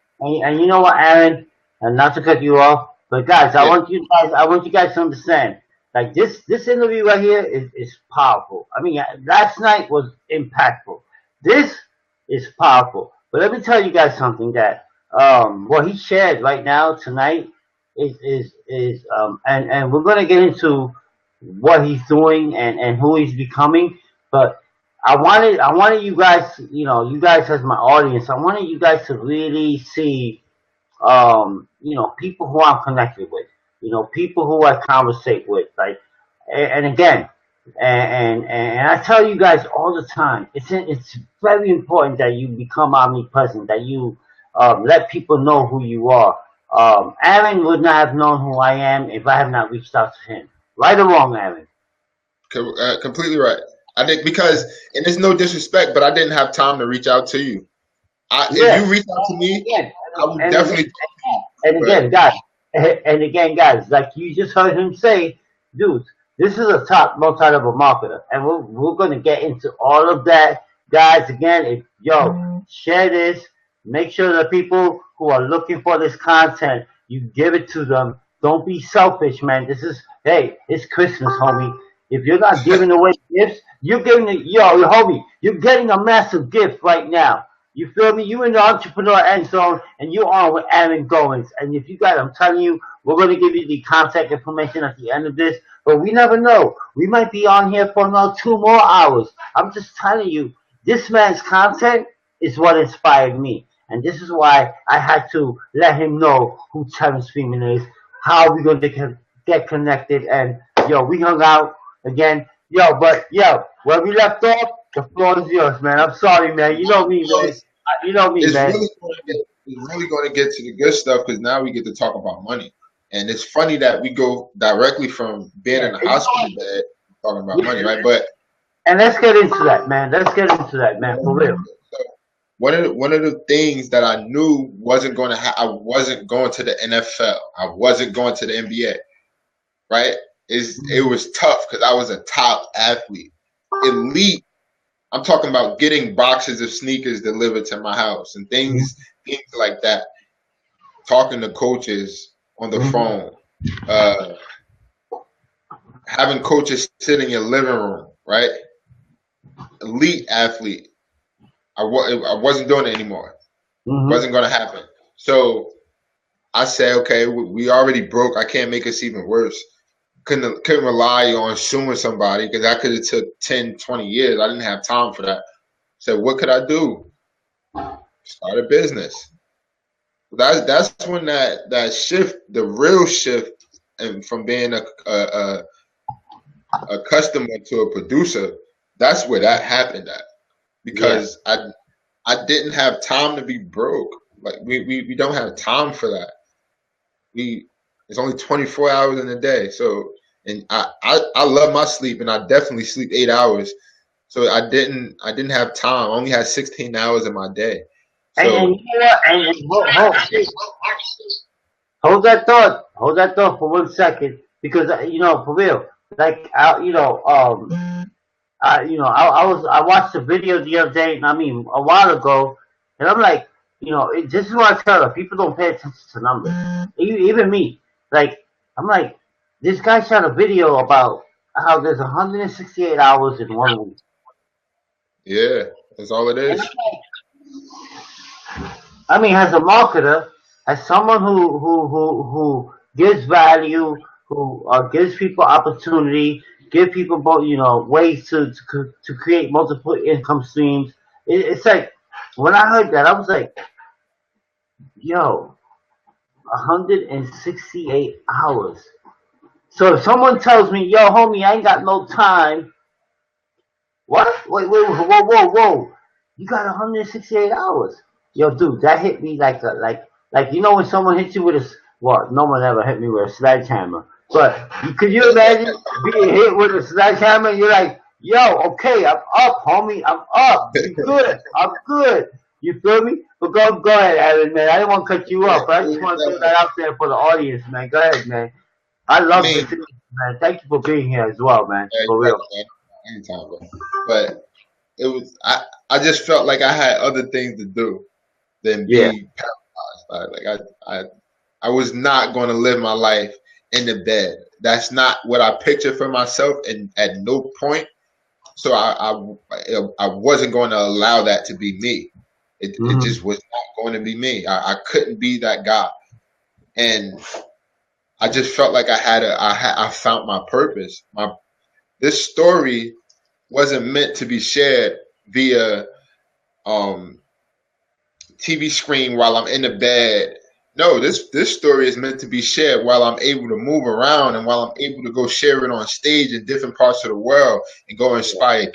and you know what, Aaron, and not to cut you off, but guys, yeah, I want you guys to understand, like this interview right here is powerful. I mean, last night was impactful. This is powerful. But let me tell you guys something that what he shared right now tonight and we're gonna get into what he's doing and who he's becoming, but I wanted you guys, you guys as my audience, I wanted you guys to really see, people who I'm connected with, people who I conversate with, like, and again, and I tell you guys all the time, it's very important that you become omnipresent, that you let people know who you are. Aaron would not have known who I am if I have not reached out to him. Right or wrong, Aaron? completely right. I think because, and it's no disrespect, but I didn't have time to reach out to you. If Yeah. you reach out to me, Again, I would and again, definitely talk to you. and But again, guys, like you just heard him say, dude, this is a top multi-level marketer, and we're going to get into all of that, guys. Again, share this, make sure the people who are looking for this content, you give it to them. Don't be selfish, man. Hey, it's Christmas, homie. If you're not giving away gifts, you're homie, you're getting a massive gift right now. You feel me? You in the entrepreneur end zone, and you on with Aaron Gowans. And if you guys, I'm telling you, We're going to give you the contact information at the end of this, but we never know. We might be on here for another 2 more hours. I'm just telling you, this man's content is what inspired me. And this is why I had to let him know who Terrence Freeman is, how we going to get connected. And, yo, we hung out again. Yo, where we left off, the floor is yours, man. I'm sorry, man. You know me, Well, man. You know me, it's man. really going to get, it's really going to get to the good stuff because now we get to talk about money. And it's funny that we go directly from being in the hospital bed talking about money, right? But And let's get into that, man. Let's get into that, man, for real. one of the things that I knew wasn't going to I wasn't going to the NFL. I wasn't going to the NBA, right? It was tough because I was a top athlete, elite. I'm talking about getting boxes of sneakers delivered to my house and things like that. Talking to coaches on the phone, having coaches sit in your living room, right? Elite athlete. I wasn't doing it anymore. Wasn't going to happen. So I said, okay, we already broke. I can't make us even worse. Couldn't rely on suing somebody because that could have took 10, 20 years. I didn't have time for that. So what could I do? Start a business. That's when that shift, the real shift, and from being a customer to a producer, that's where that happened at. Because I didn't have time to be broke. Like we don't have time for that. It's only 24 hours in a day. So and I love my sleep and I definitely sleep 8 hours. So I didn't have time. I only had 16 hours in my day. So And you know what? Hold that thought. Hold that thought for 1 second, because for real, like I watched the video the other day, a while ago, and I'm like, this is what I tell her. People don't pay attention to numbers. Even me. Like, I'm like, this guy shot a video about how there's 168 hours in 1 week. yeah, that's all it is. As a marketer, as someone who gives value, who gives people opportunity, give people ways to create multiple income streams. It's like when I heard that, I was like, yo, 168 hours. So if someone tells me, yo, homie, I ain't got no time. What? Wait, whoa. You got 168 hours. Yo, dude, that hit me like when someone hits you with no one ever hit me with a sledgehammer. But could you imagine being hit with a sledgehammer and you're like, yo, okay, I'm up, homie, I'm up. You good? I'm good. You feel me? But go ahead, Aaron, man. I didn't want to cut you off, but I just want to throw that out there for the audience, man. Go ahead, man. I love this, man. Thank you for being here as well, man. For real. Anytime, bro. But it was I just felt like I had other things to do than be paralyzed. Like I was not going to live my life in the bed. That's not what I pictured for myself, and at no point. So I wasn't going to allow that to be me. It just was not going to be me. I couldn't be that guy, and I just felt like I found my purpose. This story wasn't meant to be shared via TV screen while I'm in the bed. No, this story is meant to be shared while I'm able to move around and while I'm able to go share it on stage in different parts of the world and go inspire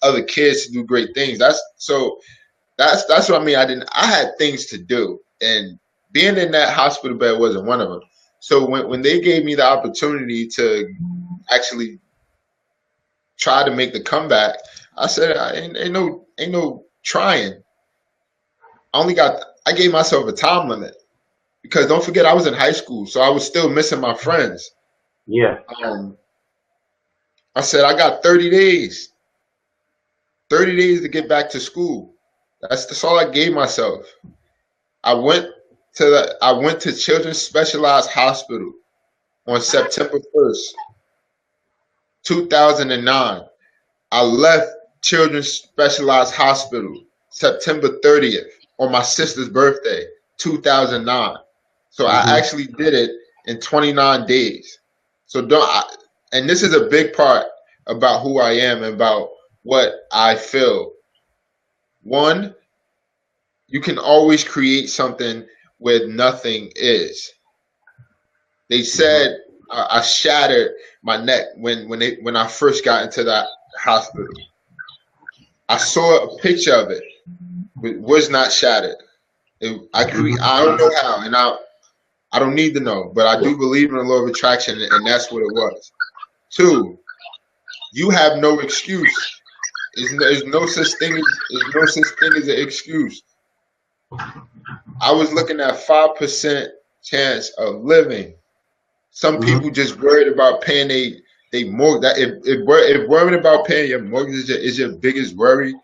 other kids to do great things. That's what I mean. I had things to do, and being in that hospital bed wasn't one of them. So when they gave me the opportunity to actually try to make the comeback, I said, ain't no trying. I gave myself a time limit because don't forget I was in high school, so I was still missing my friends. Yeah. I said I got 30 days. 30 days to get back to school. That's all I gave myself. I went to Children's Specialized Hospital on September 1st, 2009. I left Children's Specialized Hospital September 30th on my sister's birthday, 2009. So I actually did it in 29 days. So and this is a big part about who I am and about what I feel. One, you can always create something where nothing is. They said I shattered my neck when I first got into that hospital. I saw a picture of it. It was not shattered. I don't know how, and I don't need to know, but I do believe in the law of attraction, and that's what it was. Two, you have no excuse. There's no such thing as an excuse. I was looking at 5% chance of living. Some people just worried about paying they mortgage. That if worrying about paying your mortgage is your biggest worry,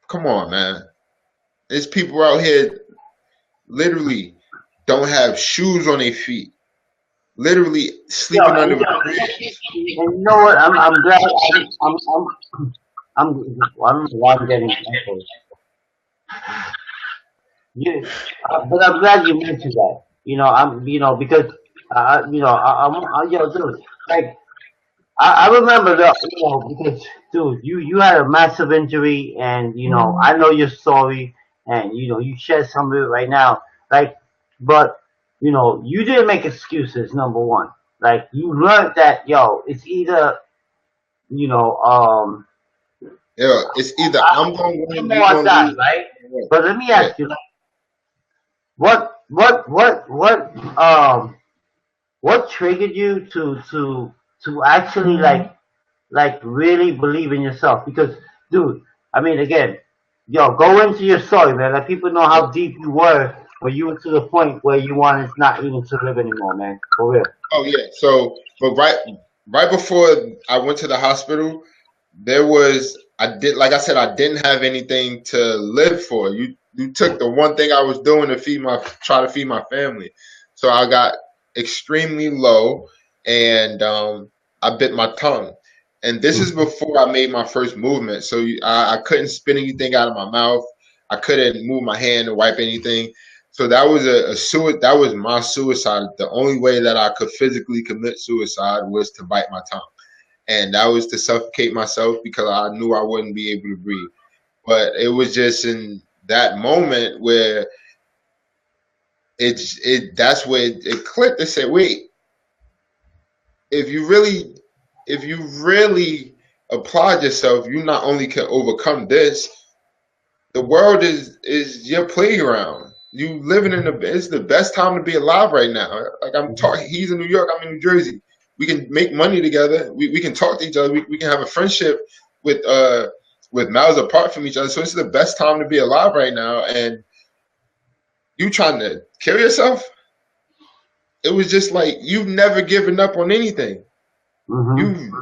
come on, man. There's people out here literally don't have shoes on their feet, literally sleeping under a bridge. You know what? I'm glad. I don't know why I'm getting echoes. But I'm glad you mentioned that. Because dude, like I remember that, because dude, you had a massive injury, and I know your story, and you shared some of it right now, like, but you didn't make excuses. Number one, like you learned that it's either you know um Yeah, it's either I'm gonna win, you more gonna that, lose. right? But let me ask you, like, what triggered you to actually like really believe in yourself? Because, dude, I mean, again, go into your story, man. Let people know how deep you were when you were to the point where you wanted not even to live anymore, man. For real. Oh yeah. So, but right before I went to the hospital, there was like I said, I didn't have anything to live for. You took the one thing I was doing to try to feed my family. So I got extremely low, and I bit my tongue. And this is before I made my first movement. So I couldn't spit anything out of my mouth. I couldn't move my hand to wipe anything. So that was that was my suicide. The only way that I could physically commit suicide was to bite my tongue, and that was to suffocate myself because I knew I wouldn't be able to breathe. But it was just in that moment where that's where it clicked. They said, wait, if you really applied yourself, you not only can overcome this, the world is your playground. You living it's the best time to be alive right now. Like I'm talking, he's in New York, I'm in New Jersey. We can make money together. We can talk to each other. We can have a friendship with miles apart from each other. So it's the best time to be alive right now. And you trying to kill yourself? It was just like you've never given up on anything. You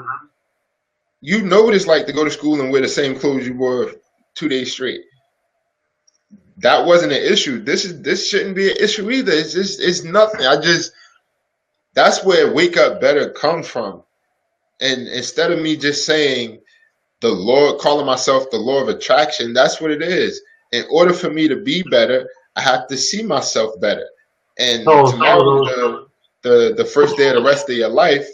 know what it's like to go to school and wear the same clothes you wore 2 days straight. That wasn't an issue. This shouldn't be an issue either. It's nothing. That's where wake up better comes from. And instead of me just saying calling myself the law of attraction, that's what it is. In order for me to be better, I have to see myself better. And tomorrow is the first day of the rest of your life.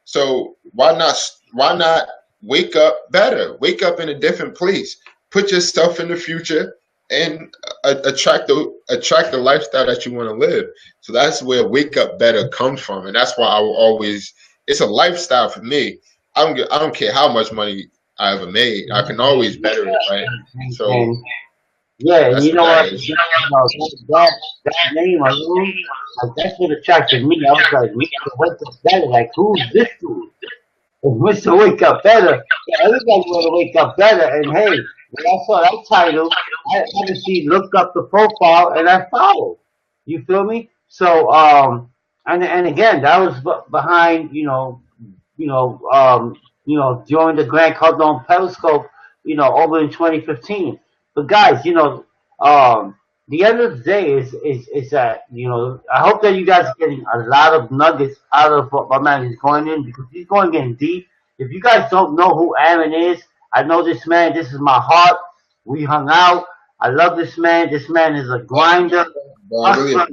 So why not wake up better? Wake up in a different place. Put yourself in the future and attract the lifestyle that you want to live. So that's where wake up better comes from, and that's why I will always. It's a lifestyle for me. I don't care how much money I ever made. I can always better it, right? So and you know what? That name alone, like, that's what attracted me. I was like, Mr. Wake Up Better. Like, who's this dude? It's Mr. Wake Up Better. Yeah, everybody want to wake up better. And hey, when I saw that title, I obviously looked up the profile and I followed. You feel me? So, and again, that was behind, during the Grand Cardone Periscope, over in 2015. But guys, the end of the day is that, I hope that you guys are getting a lot of nuggets out of what my man is going in, because he's going in deep. If you guys don't know who Aaron is, I know this man. This is my heart. We hung out. I love this man. This man is a grinder, hustler,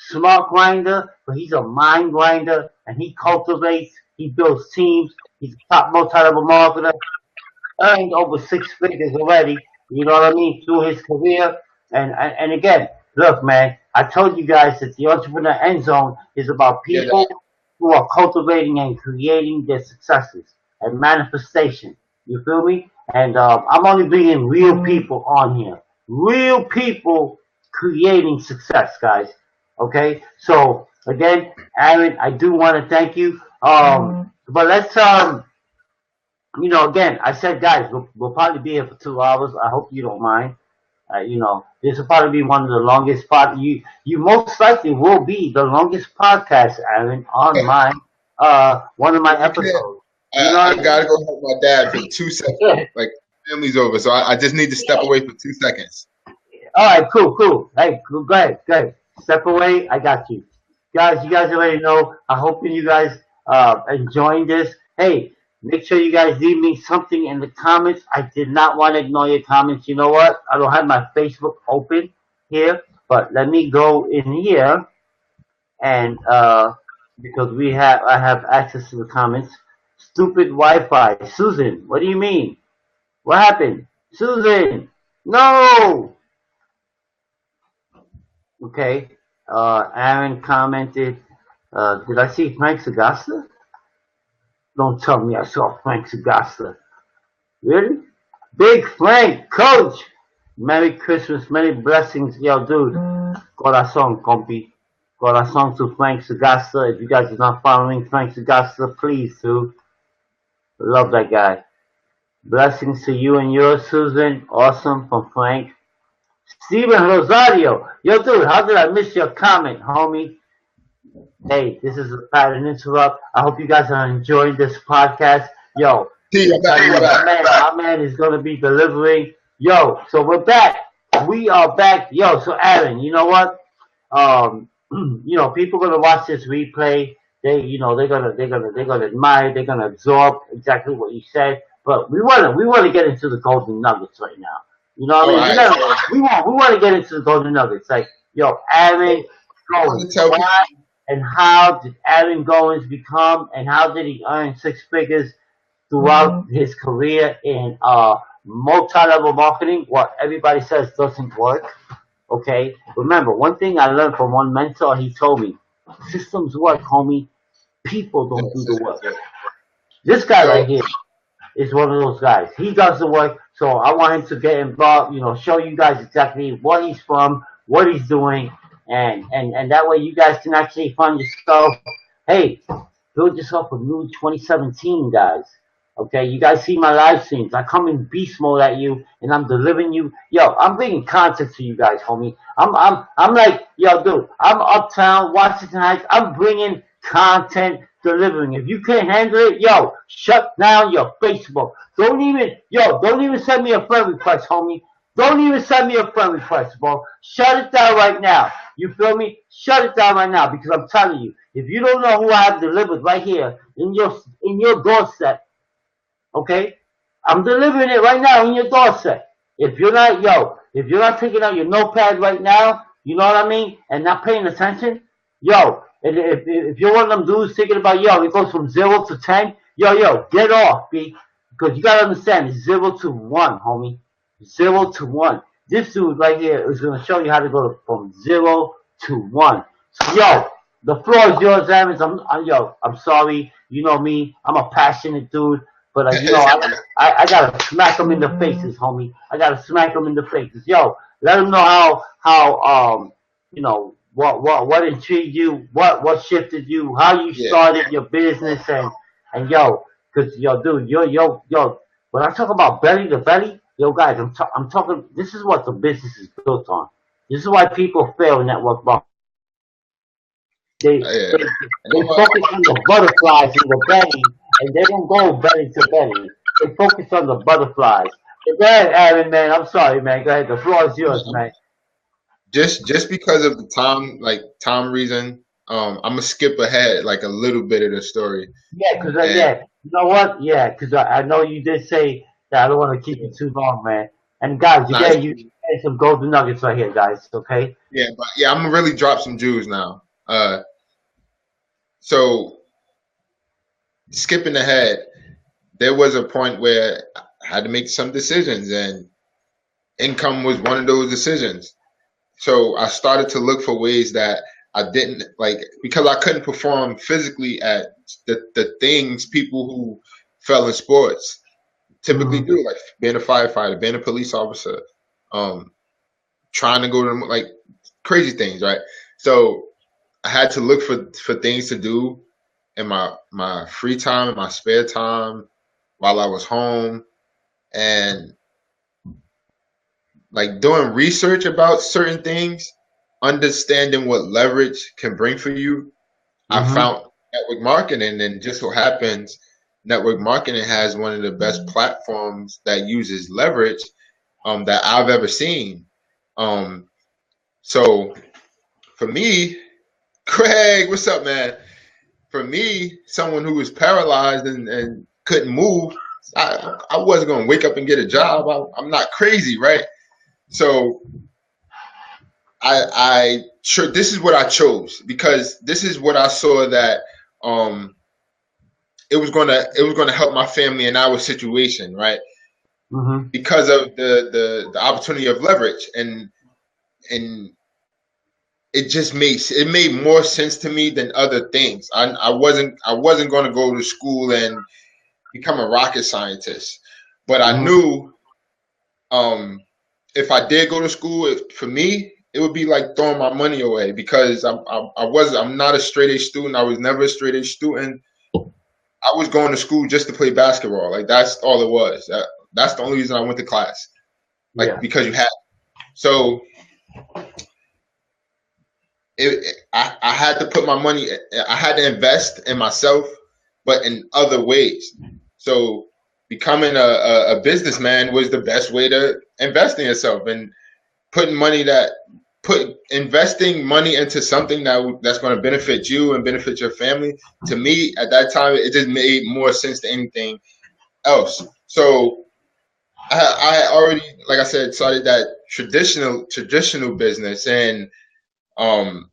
smart grinder, but he's a mind grinder, and he cultivates, he builds teams. He's a top multi-level marketer, earned over 6 figures already. You know what I mean through his career. And again, look, man, I told you guys that the entrepreneur end zone is about Yeah, people who are cultivating and creating their successes and manifestation. You feel me? And I'm only bringing real people on here, real people creating success, guys. Okay, so again, Aaron, I do want to thank you. But let's again, I said, guys, we'll probably be here for 2 hours. I hope you don't mind. This will probably be one of the longest You most likely will be the longest podcast, Aaron, on my one of my episodes. I gotta go help my dad for 2 seconds. Like family's over, so I just need to step away for 2 seconds. All right, cool. Hey, go ahead. Step away. I got you, guys. You guys already know. I hope you guys enjoying this. Hey, make sure you guys leave me something in the comments. I did not want to ignore your comments. You know what? I don't have my Facebook open here, but let me go in here and because I have access to the comments. Stupid Wi-Fi. Susan, what do you mean? What happened? Susan, no. Okay. Aaron commented. Did I see Frank Sagasta? Don't tell me I saw Frank Sagasta. Really? Big Frank, coach. Merry Christmas, many blessings. Yo, dude. Corazon, compi. Corazon to Frank Sagasta. If you guys are not following Frank Sagasta, please do. Love that guy. Blessings to you and yours, Susan. Awesome from Frank. Steven Rosario. Yo, dude, how did I miss your comment, homie? Hey, this is a pattern interrupt. I hope you guys are enjoying this podcast. Yo, my man is going to be delivering. Yo, so we're back. We are back. Yo, so Aaron, you know what? People are going to watch this replay. They're gonna admire. They're gonna absorb exactly what you said. But we want to get into the golden nuggets right now. You know what I mean? We want to get into the golden nuggets. Like, yo, Aaron Gowans. Why and how did Aaron Gowans become, and how did he earn 6 figures throughout his career in multi-level marketing? What everybody says doesn't work. Okay. Remember, one thing I learned from one mentor. He told me, systems work, homie. People don't do the work. This guy right here is one of those guys. He does the work, so I want him to get involved, show you guys exactly what he's from, what he's doing, and that way you guys can actually find yourself, hey, build yourself a new 2017, guys. Okay, you guys see my live streams. I come in beast mode at you, and I'm delivering you. Yo, I'm bringing content to you guys, homie. I'm like, yo, dude, I'm uptown, Washington Heights. I'm bringing content, delivering. If you can't handle it, yo, shut down your Facebook. Don't even send me a friend request, homie. Don't even send me a friend request, bro. Shut it down right now. You feel me? Shut it down right now, because I'm telling you, if you don't know who I have delivered right here in your doorstep, okay, I'm delivering it right now in your doorstep. If you're not taking out your notepad right now, you know what I mean, and not paying attention, yo, if you're one of them dudes thinking about, yo, it goes from 0 to 10, yo, get off, B, because you gotta understand, it's 0 to 1, homie, 0 to 1. This dude right here is gonna show you how to go from 0 to 1. So, yo, the floor is yours, Aaron. I'm sorry, you know me, I'm a passionate dude. But I gotta smack them in the faces, homie. I gotta smack them in the faces. Yo, let them know how what intrigued you, what shifted you, how you started your business, and yo, cause yo, dude, yo, when I talk about belly to belly, yo, guys, I'm talking. This is what the business is built on. This is why people fail in network marketing. They focus on the butterflies in the belly, and they don't go belly to belly. They focus on the butterflies. So go ahead, Aaron, man. I'm sorry, man. Go ahead. The floor is yours, man. Just because of the time reason, I'm gonna skip ahead like a little bit of the story. Yeah, because you know what? Yeah, because I know you did say that I don't want to keep you too long, man. And guys, some golden nuggets right here, guys. Okay. Yeah, but yeah, I'm gonna really drop some jewels now. So skipping ahead, there was a point where I had to make some decisions, and income was one of those decisions. So I started to look for ways that I didn't like because I couldn't perform physically at the things people who fell in sports typically do, like being a firefighter, being a police officer, um, trying to go to like crazy things, right? So I had to look for things to do in my free time, in my spare time, while I was home, and like doing research about certain things, understanding what leverage can bring for you. I Mm-hmm. found network marketing, and just so happens, network marketing has one of the best platforms that uses leverage that I've ever seen. Um, so for me, Craig, what's up, man? For me, someone who was paralyzed and couldn't move, I wasn't going to wake up and get a job. I'm not crazy, right? So this is what I chose because this is what I saw that um, it was gonna help my family in our situation, right? Mm-hmm. Because of the opportunity of leverage, and it made more sense to me than other things. I wasn't going to go to school and become a rocket scientist, but I Mm-hmm. knew if I did go to school, for me it would be like throwing my money away because I'm not a straight A student. I was never a straight A student. I was going to school just to play basketball. Like that's all it was. That's the only reason I went to class. Like Yeah. because you had so I had to put my money. I had to invest in myself, but in other ways. So becoming a businessman was the best way to invest in yourself and putting money that put investing money into something that's going to benefit you and benefit your family. To me, at that time, it just made more sense than anything else. So I already, like I said, started that traditional business, and um,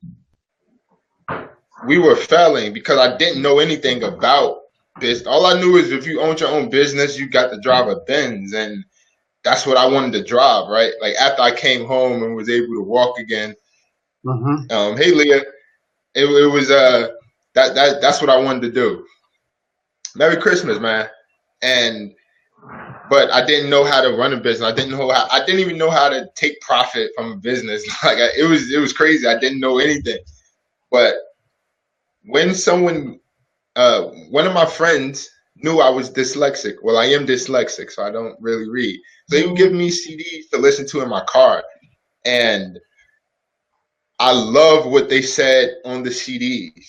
we were failing because I didn't know anything about this. All I knew is if you owned your own business, you got to drive a Benz, and that's what I wanted to drive, right? Like after I came home and was able to walk again. Mm-hmm. Hey Leah, it was that's what I wanted to do. Merry Christmas, man. And but I didn't know how to run a business. I didn't even know how to take profit from a business. Like it was crazy. I didn't know anything. But when one of my friends knew I was dyslexic. Well, I am dyslexic, so I don't really read. So he would give me CDs to listen to in my car, and I love what they said on the CDs.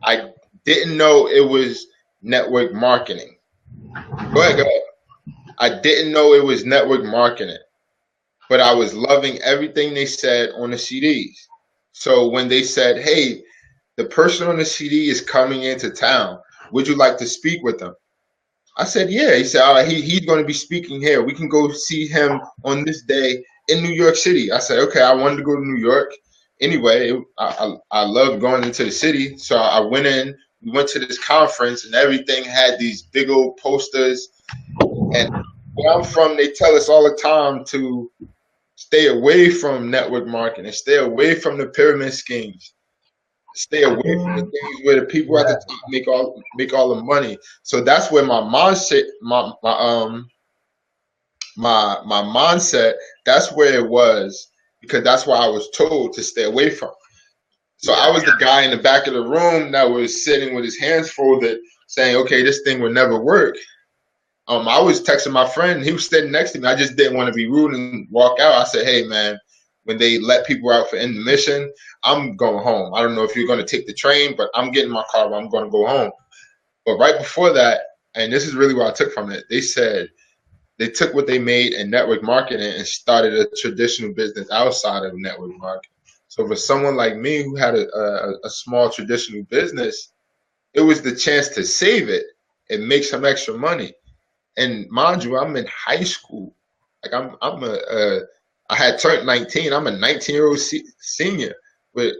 I didn't know it was network marketing. Go ahead, go ahead. I didn't know it was network marketing, but I was loving everything they said on the CDs. So when they said, "Hey, the person on the CD is coming into town. Would you like to speak with them?" I said, "Yeah." He said, "All right, he's going to be speaking here. We can go see him on this day in New York City." I said, "Okay." I wanted to go to New York anyway. I loved going into the city, so I went in. We went to this conference, and everything had these big old posters. And where I'm from, they tell us all the time to stay away from network marketing, stay away from the pyramid schemes, stay away from the things where the people at the Yeah. top make all the money. So that's where my mindset, my mindset, that's where it was because that's why I was told to stay away from. So I Yeah. was the guy in the back of the room that was sitting with his hands folded, saying, "Okay, this thing will never work." I was texting my friend. He was sitting next to me. I just didn't want to be rude and walk out. I said, "Hey, man, when they let people out for intermission, I'm going home. I don't know if you're going to take the train, but I'm getting my car. But I'm going to go home." But right before that, and this is really what I took from it, they said they took what they made in network marketing and started a traditional business outside of network marketing. So for someone like me who had a small traditional business, it was the chance to save it and make some extra money. And mind you, I'm in high school. Like I had turned 19. I'm a 19-year-old senior with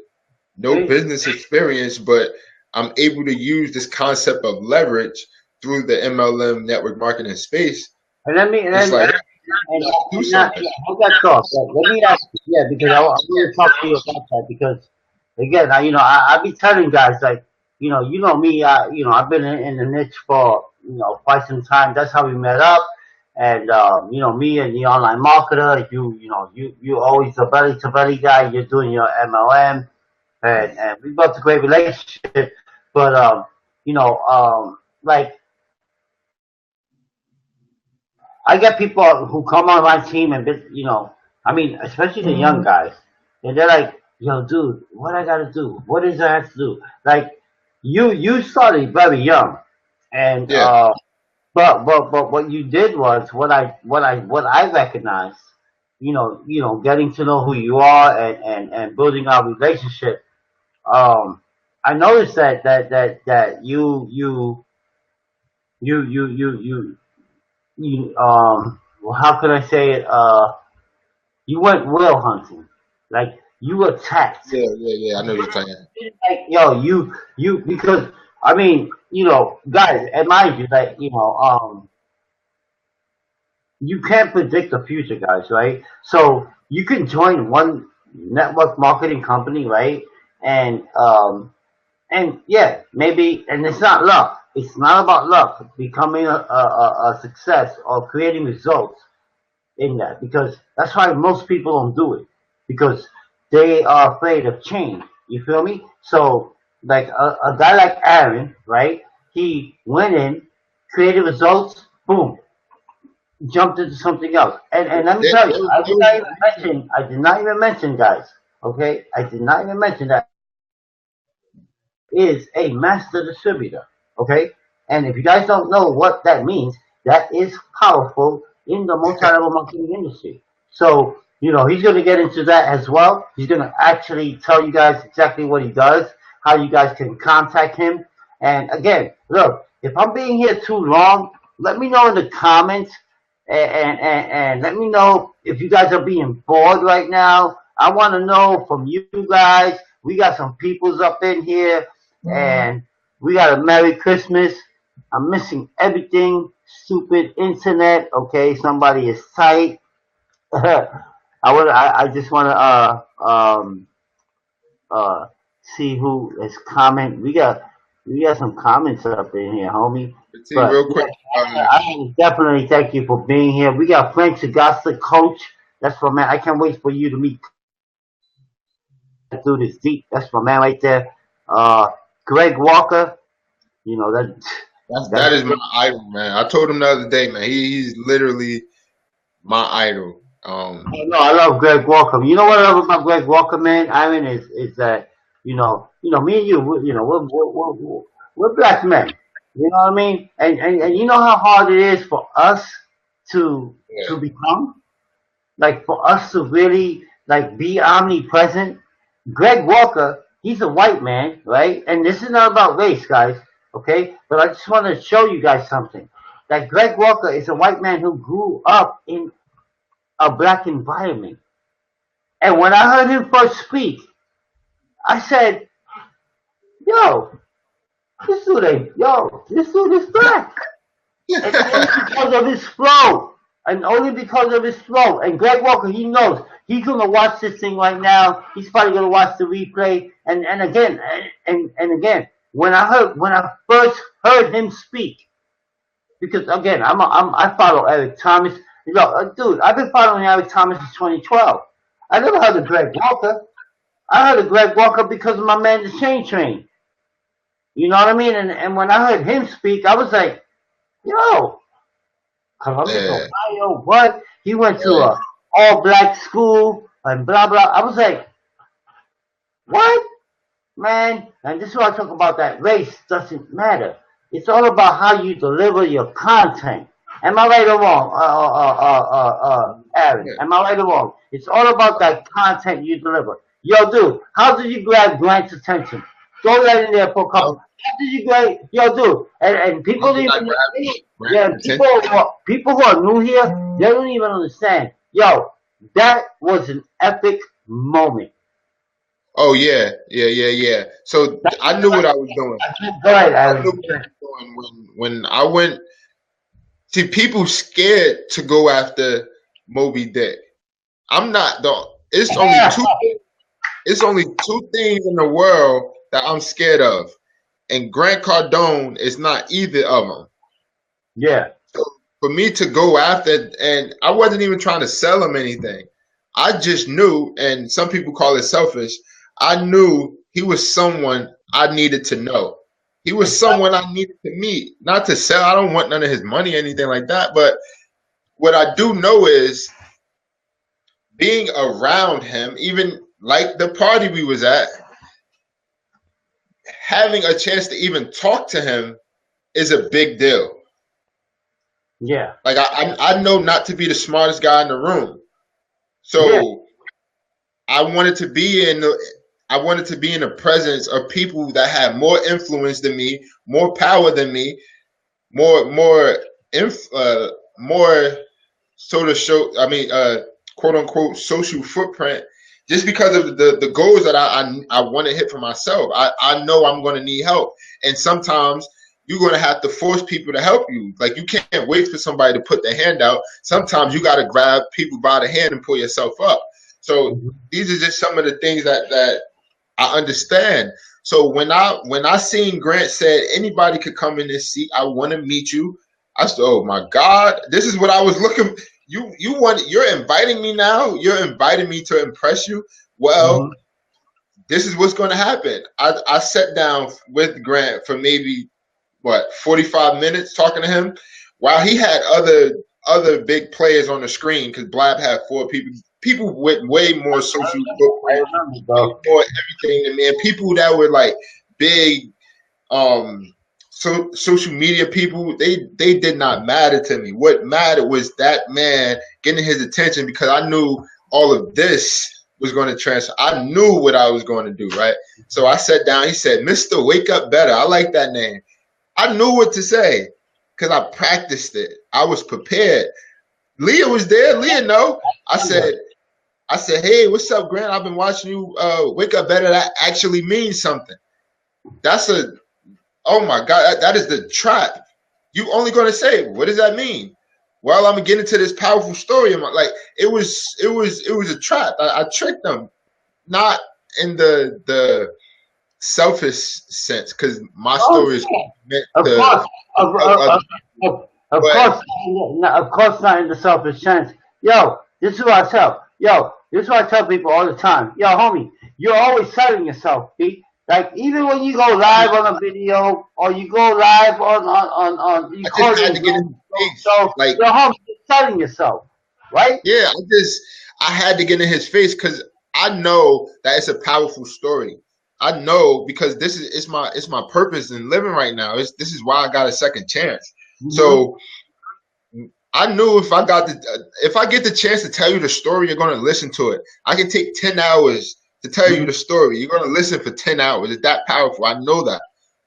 no See? business experience, but I'm able to use this concept of leverage through the MLM network marketing space. And let me It's like, hey, and, let's do and not something. yeah, hold that thought. Let me ask you, yeah, because I want to talk to you about that because again, I be telling guys like, me, I've been in the niche for quite some time. That's how we met up, and me and the online marketer, you always a belly to belly guy. You're doing your MLM, and we built a great relationship. But like I get people who come on my team and I mean, especially the young guys, and they're like, "Yo, dude, what I gotta do? What is I have to do?" Like, you started very young, and Yeah, but what you did was what I recognized. Getting to know who you are and building our relationship. Um, I noticed that you well, how could I say it? You went whale hunting, like you attacked. yeah. I know what you're saying. Like yo, because I mean, guys, and mind you, that you can't predict the future, guys, right? So you can join one network marketing company, right? And yeah, maybe, and it's not luck. It's not about luck. Becoming a success or creating results in that because that's why most people don't do it because they are afraid of change. You feel me? So like a guy like Aaron, right? He went in, created results, boom, jumped into something else. And let me There, tell you, there, there was a reason. I did not even mention, guys. Okay, I did not even mention that is a master distributor. Okay, and if you guys don't know what that means, that is powerful in the multi-level marketing industry. So he's going to get into that as well. He's going to actually tell you guys exactly what he does, how you guys can contact him. And again, look, if I'm being here too long, let me know in the comments and let me know if you guys are being bored right now. I want to know from you guys. We got some peoples up in here and we got a Merry Christmas. I'm missing everything. Stupid internet. Okay, somebody is tight. I just want to uh see who is comment. We got some comments up in here, homie. But see, But real yeah, quick, I want to definitely thank you for being here. We got Frank Sagasta, coach. That's my man. I can't wait for you to meet through this deep. That's my man right there. Uh, Greg Walker. You know that that that's is my idol, man. I told him the other day, man. He's literally my idol. no, I love Greg Walker. You know what I love about Greg Walker, man? I mean, is that me and you, we're black men. You know what I mean? And you know how hard it is for us to Yeah, to become, like for us to really like be omnipresent. Greg Walker, he's a white man, right? And this is not about race, guys. Okay, but I just want to show you guys something. That Greg Walker is a white man who grew up in a black environment. And when I heard him first speak, I said, "Yo, this dude is black." And only because of his flow, and only because of his flow. And Greg Walker, he knows he's gonna watch this thing right now. He's probably gonna watch the replay. And again, and again, when I first heard him speak, because again, I follow Eric Thomas. Dude, I've been following Eric Thomas since 2012. I never heard of Greg Walker. I heard of Greg Walker because of my man, the Chain Train. You know what I mean? And when I heard him speak, I was like, yo, Columbus, yeah, Ohio, what? He went to yeah. a all black school and blah blah. I was like, what? Man, and this is what I talk about that race doesn't matter. It's all about how you deliver your content. Am I right or wrong, Aaron? Yeah. Am I right or wrong? It's all about that content you deliver. Yo, dude, how did you grab Grant's attention? Go right in there for a couple. How, How did you grab? Yo, dude, and how people did I even grab yeah, Grant's attention? people who are new here, They don't even understand. Yo, that was an epic moment. Oh yeah. So That's I knew what I was doing. go ahead, I knew Adam. what I was doing when I went. See, people scared to go after Moby Dick. I'm not the. It's only two. It's only two things in the world that I'm scared of, and Grant Cardone is not either of them. Yeah. So for me to go after, and I wasn't even trying to sell him anything. I just knew, and some people call it selfish. I knew he was someone I needed to know. He was someone I needed to meet, not to sell. I don't want none of his money or anything like that. But what I do know is being around him, even like the party we was at, having a chance to even talk to him is a big deal. Yeah. Like I know not to be the smartest guy in the room, so Yeah. I wanted to be in the presence of people that had more influence than me, more power than me, more more sort of show. I mean, quote unquote social footprint. Just because of the goals that I want to hit for myself, I know I'm going to need help, and sometimes you're going to have to force people to help you. Like you can't wait for somebody to put their hand out. Sometimes you got to grab people by the hand and pull yourself up. So these are just some of the things that I understand. So when I seen Grant said anybody could come in this seat, I want to meet you. I said, oh my God, this is what I was looking. You're inviting me now. You're inviting me to impress you. Well, this is what's going to happen. I sat down with Grant for maybe 45 minutes talking to him, while he had other big players on the screen because Blab had four people with way more social footprint, more everything than me, and people that were like big social media people. They did not matter to me. What mattered was that man getting his attention because I knew all of this was going to transfer. I knew what I was going to do, right? So I sat down. He said, "Mr. Wake Up Better." I like that name. I knew what to say because I practiced it. I was prepared. Leah was there. Leah know. I said, hey, what's up, Grant? I've been watching you wake up better. That actually means something. Oh my God, that is the trap. You only going to say, what does that mean? Well, I'm getting into this powerful story. Like it was a trap. I tricked them, not in the selfish sense, because my story is meant to help others. Of course not in the selfish sense. Yo, this is what I tell. Yo, this is what I tell people all the time. Yo, homie, you're always selling yourself, Pete. Like even when you go live on a video or you go live on you I call just had it to get in his face. so Like, yo, homie, you're selling yourself, right? yeah, I had to get in his face because I know that it's a powerful story. I know because it's my purpose in living right now. This is why I got a second chance. So I knew if I get the chance to tell you the story, you're gonna listen to it. I can take 10 hours to tell you the story. You're gonna listen for 10 hours. It's that powerful. I know that.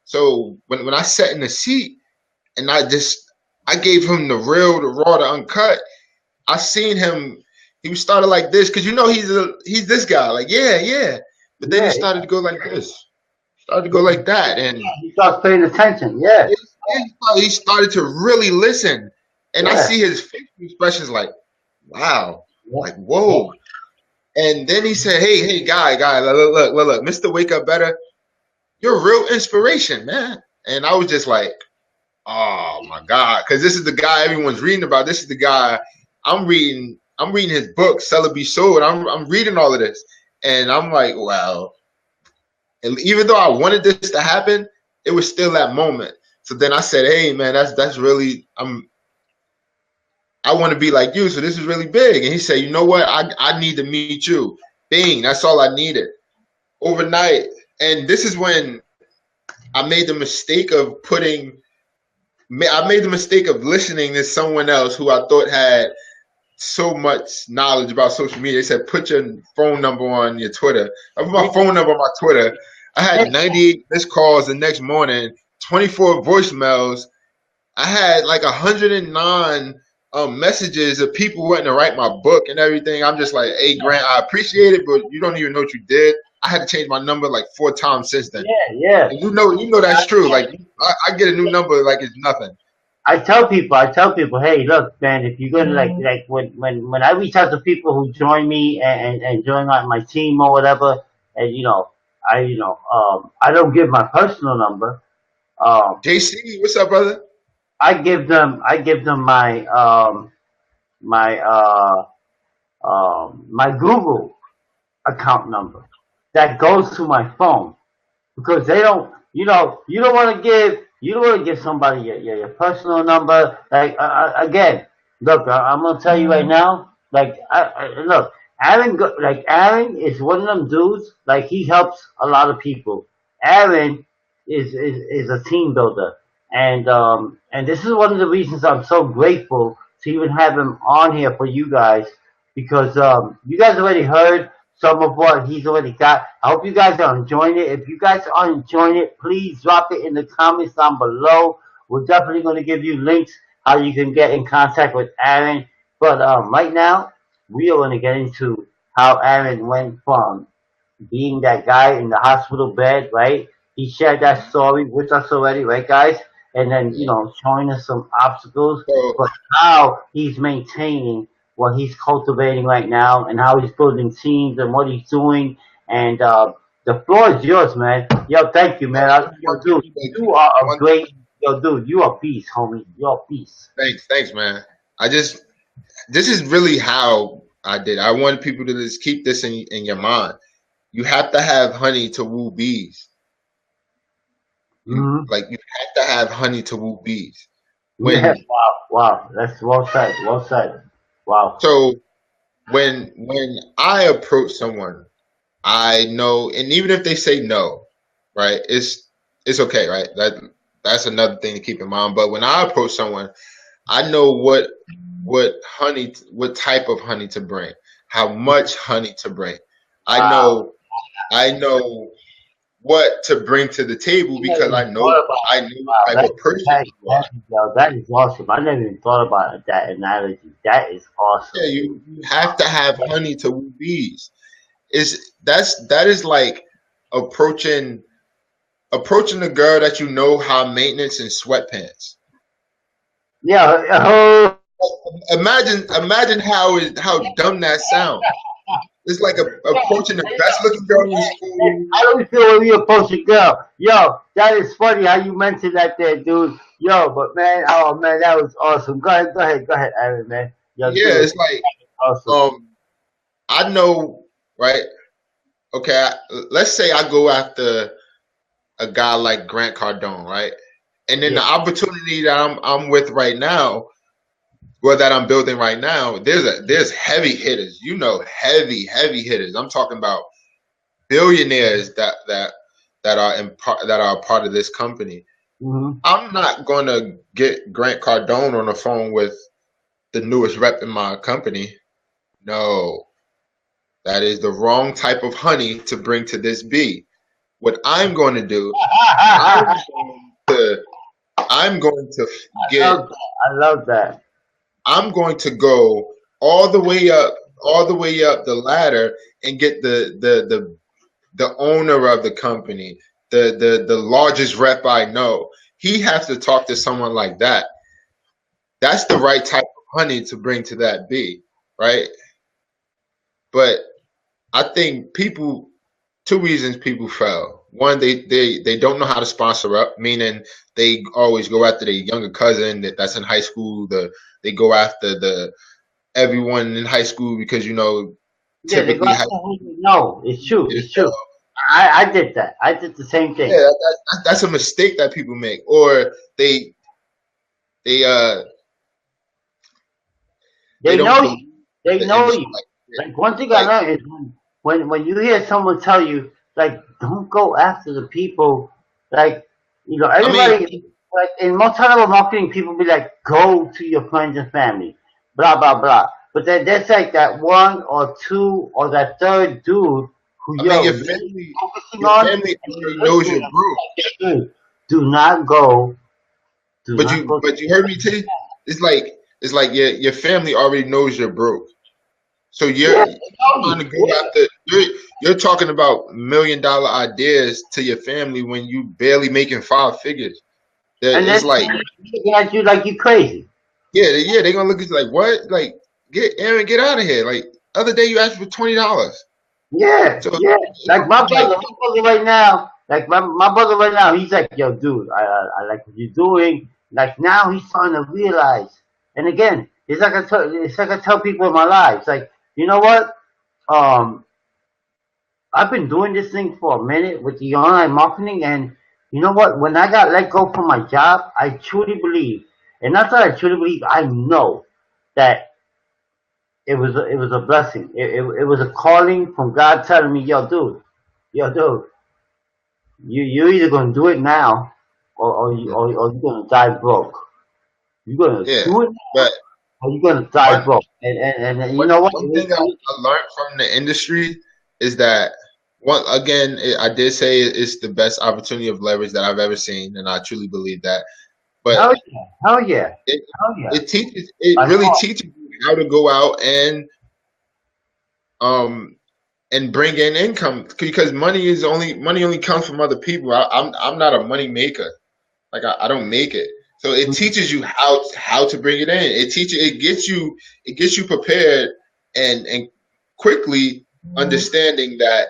So when I sat in the seat and I gave him the real, the raw, the uncut, I seen him. He started like this because he's this guy. Like yeah. But then he started to go like this. Started to go like that, and he starts paying attention. Yeah. He started to really listen, and I see his facial expressions like, wow, like whoa. And then he said, hey, guy, look, Mr. Wake Up Better, you're a real inspiration, man. And I was just like, oh my God, because this is the guy everyone's reading about. This is the guy I'm reading his book, Sell It Be Sold. I'm reading all of this, and I'm like, wow. And even though I wanted this to happen, it was still that moment. So then I said, hey man, that's really I want to be like you, so this is really big. And he said, you know what? I need to meet you. Bing, that's all I needed. Overnight. And this is when I made the mistake of listening to someone else who I thought had so much knowledge about social media. They said, put your phone number on your Twitter. I put my phone number on my Twitter. I had 98 missed calls the next morning, 24 voicemails. I had like 109 messages of people wanting to write my book and everything. I'm just like, hey Grant, I appreciate it, but you don't even know what you did. I had to change my number like 4 times since then. Yeah. And you know that's true. Like I get a new number like it's nothing. I tell people, hey, look, man, if you're gonna like when I reach out to people who join me and join my team or whatever, and I don't give my personal number. JC, what's up, brother? I give them my my Google account number that goes to my phone because they don't, you don't want to give somebody your personal number. Like again, look, I'm gonna tell you right now. Like, look, Aaron is one of them dudes. Like he helps a lot of people. Aaron is a team builder, and this is one of the reasons I'm so grateful to even have him on here for you guys because you guys already heard some of what he's already got. I hope you guys are enjoying it. If you guys are enjoying it, please drop it in the comments down below. We're definitely going to give you links how you can get in contact with Aaron. But right now, we are going to get into how Aaron went from being that guy in the hospital bed, right? He shared that story with us already, right, guys? And then, showing us some obstacles, So but how he's maintaining what he's cultivating right now and how he's building teams and what he's doing. And the floor is yours, man. Yo, thank you, man. Yo, dude, you are a great, yo, dude, you are a beast, homie. You're a beast. thanks, man. This is really how I did. I want people to just keep this in your mind. You have to have honey to woo bees. Mm-hmm. Like you have to have honey to woo bees. Yeah, wow. That's well said. Well said. Wow. So when I approach someone, I know, and even if they say no, right, it's okay, right? That's another thing to keep in mind. But when I approach someone, I know what type of honey to bring, how much honey to bring. Wow. I know what to bring to the table because I know Wow, the type of person you are. that is awesome. I never even thought about that analogy. That is awesome. Yeah, you have to have honey to woo bees. That is like approaching a girl that you know high maintenance in sweatpants. Yeah. Imagine how dumb that sounds. It's like approaching the best looking girl in school. How do we feel when we approach a girl? Yo, that is funny how you mentioned that there, dude. Yo, but man, oh man, that was awesome. Go ahead, Aaron, man. Yo, Yeah, dude, it's like awesome. I know, right? Okay, let's say I go after a guy like Grant Cardone, right? And then Yeah. the opportunity that I'm with right now, or that I'm building right now, there's heavy hitters, heavy hitters. I'm talking about billionaires that are a part of this company. Mm-hmm. I'm not gonna get Grant Cardone on the phone with the newest rep in my company. No, that is the wrong type of honey to bring to this bee. What I'm going to do, I'm going to get. I love that. I'm going to go all the way up the ladder and get the owner of the company, the largest rep I know. He has to talk to someone like that. That's the right type of honey to bring to that bee, right? But I think two reasons people fail. One, they don't know how to sponsor up, meaning they always go after their younger cousin that's in high school. They go after everyone in high school because Yeah, they go typically no, it's true. It's true. I did that. I did the same thing. yeah, that's a mistake that people make, or they They don't know believe you. They the know industry. you. Like one thing I learned is when you hear someone tell you like don't go after the people like I mean, everybody like in most high-level marketing people be like go to your friends and family blah blah blah but then there's like that one or two or that third dude who your really focusing your on family and already you're knows listening you're broke. dude, do not go But you heard me, T. It's like it's like your family already knows you're broke. So Yeah, you're trying to go yeah. after you're talking about $1 million ideas to your family when you barely making 5 figures. And then It's like, looking at you like you crazy. yeah, they're gonna look at you like, what? Like, get Aaron, get out of here. Like, other day you asked for $20. Yeah, So yeah. Like like, my brother right now, like my brother right now, he's like, yo, dude, I like what you're doing. Like now he's starting to realize. And again, it's like I tell people in my lives, like, you know what? Um, I've been doing this thing for a minute with the online marketing, and you know what? When I got let go from my job, I truly believe, and not that I truly believe, I know that it was a blessing. It was a calling from God telling me, yo, dude, you're either gonna do it now, or you're gonna die broke. You're gonna yeah. do it, But or you're gonna die one broke. And you know what? one thing I learned from the industry is that I did say it's the best opportunity of leverage that I've ever seen, and I truly believe that. But Hell yeah, hell yeah, it hell yeah. it By really far. teaches you how to go out um and bring in income, because money only comes from other people. I'm not a money maker. Like, I don't make it. So it teaches you how to bring it in. It gets you prepared and quickly understanding that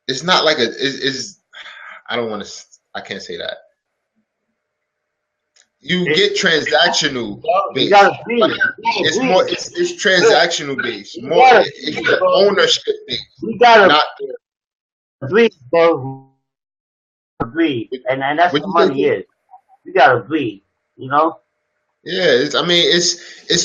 it's not like it's I don't want to I can't say that. You It, get transactional you based. gotta breathe. Like, You gotta it's breathe. more it's transactional based. You More gotta it's breathe, the bro. ownership based, You gotta not breathe, bro. Breathe, and that's what what you say. money is. You gotta breathe. You know. Yeah, I mean, it's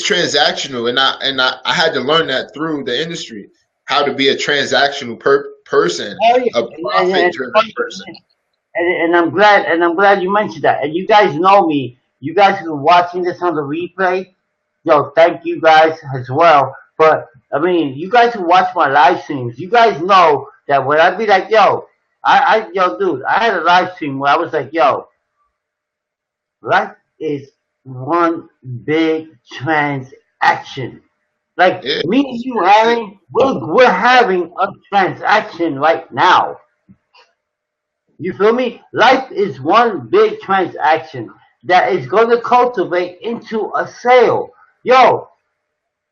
transactional, and I had to learn that through the industry, how to be a transactional person, Hell yeah. a profit driven person. And I'm glad you mentioned that. And you guys know me. You guys who are watching this on the replay, yo, thank you guys as well. But I mean, you guys who watch my live streams, you guys know that when I be like, yo, dude, I had a live stream where I was like, yo, life is one big transaction. Like Yeah, me and you, that's it. Aaron, we're having a transaction right now. You feel me? Life is one big transaction that is going to cultivate into a sale. Yo,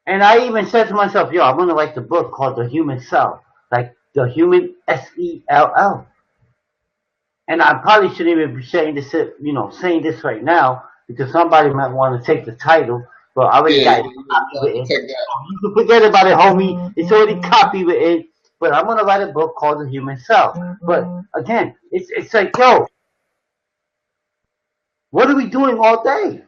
and I even said to myself, yo, I'm going to write the book called The Human Cell, like the human SELL. And I probably shouldn't even be saying this, saying this right now because somebody might want to take the title, but I already Yeah, got it you gotta copywritten. protect that. You can forget about it, homie. It's already copywritten. But I'm gonna write a book called The Human Cell. But again, it's like, yo, what are we doing all day?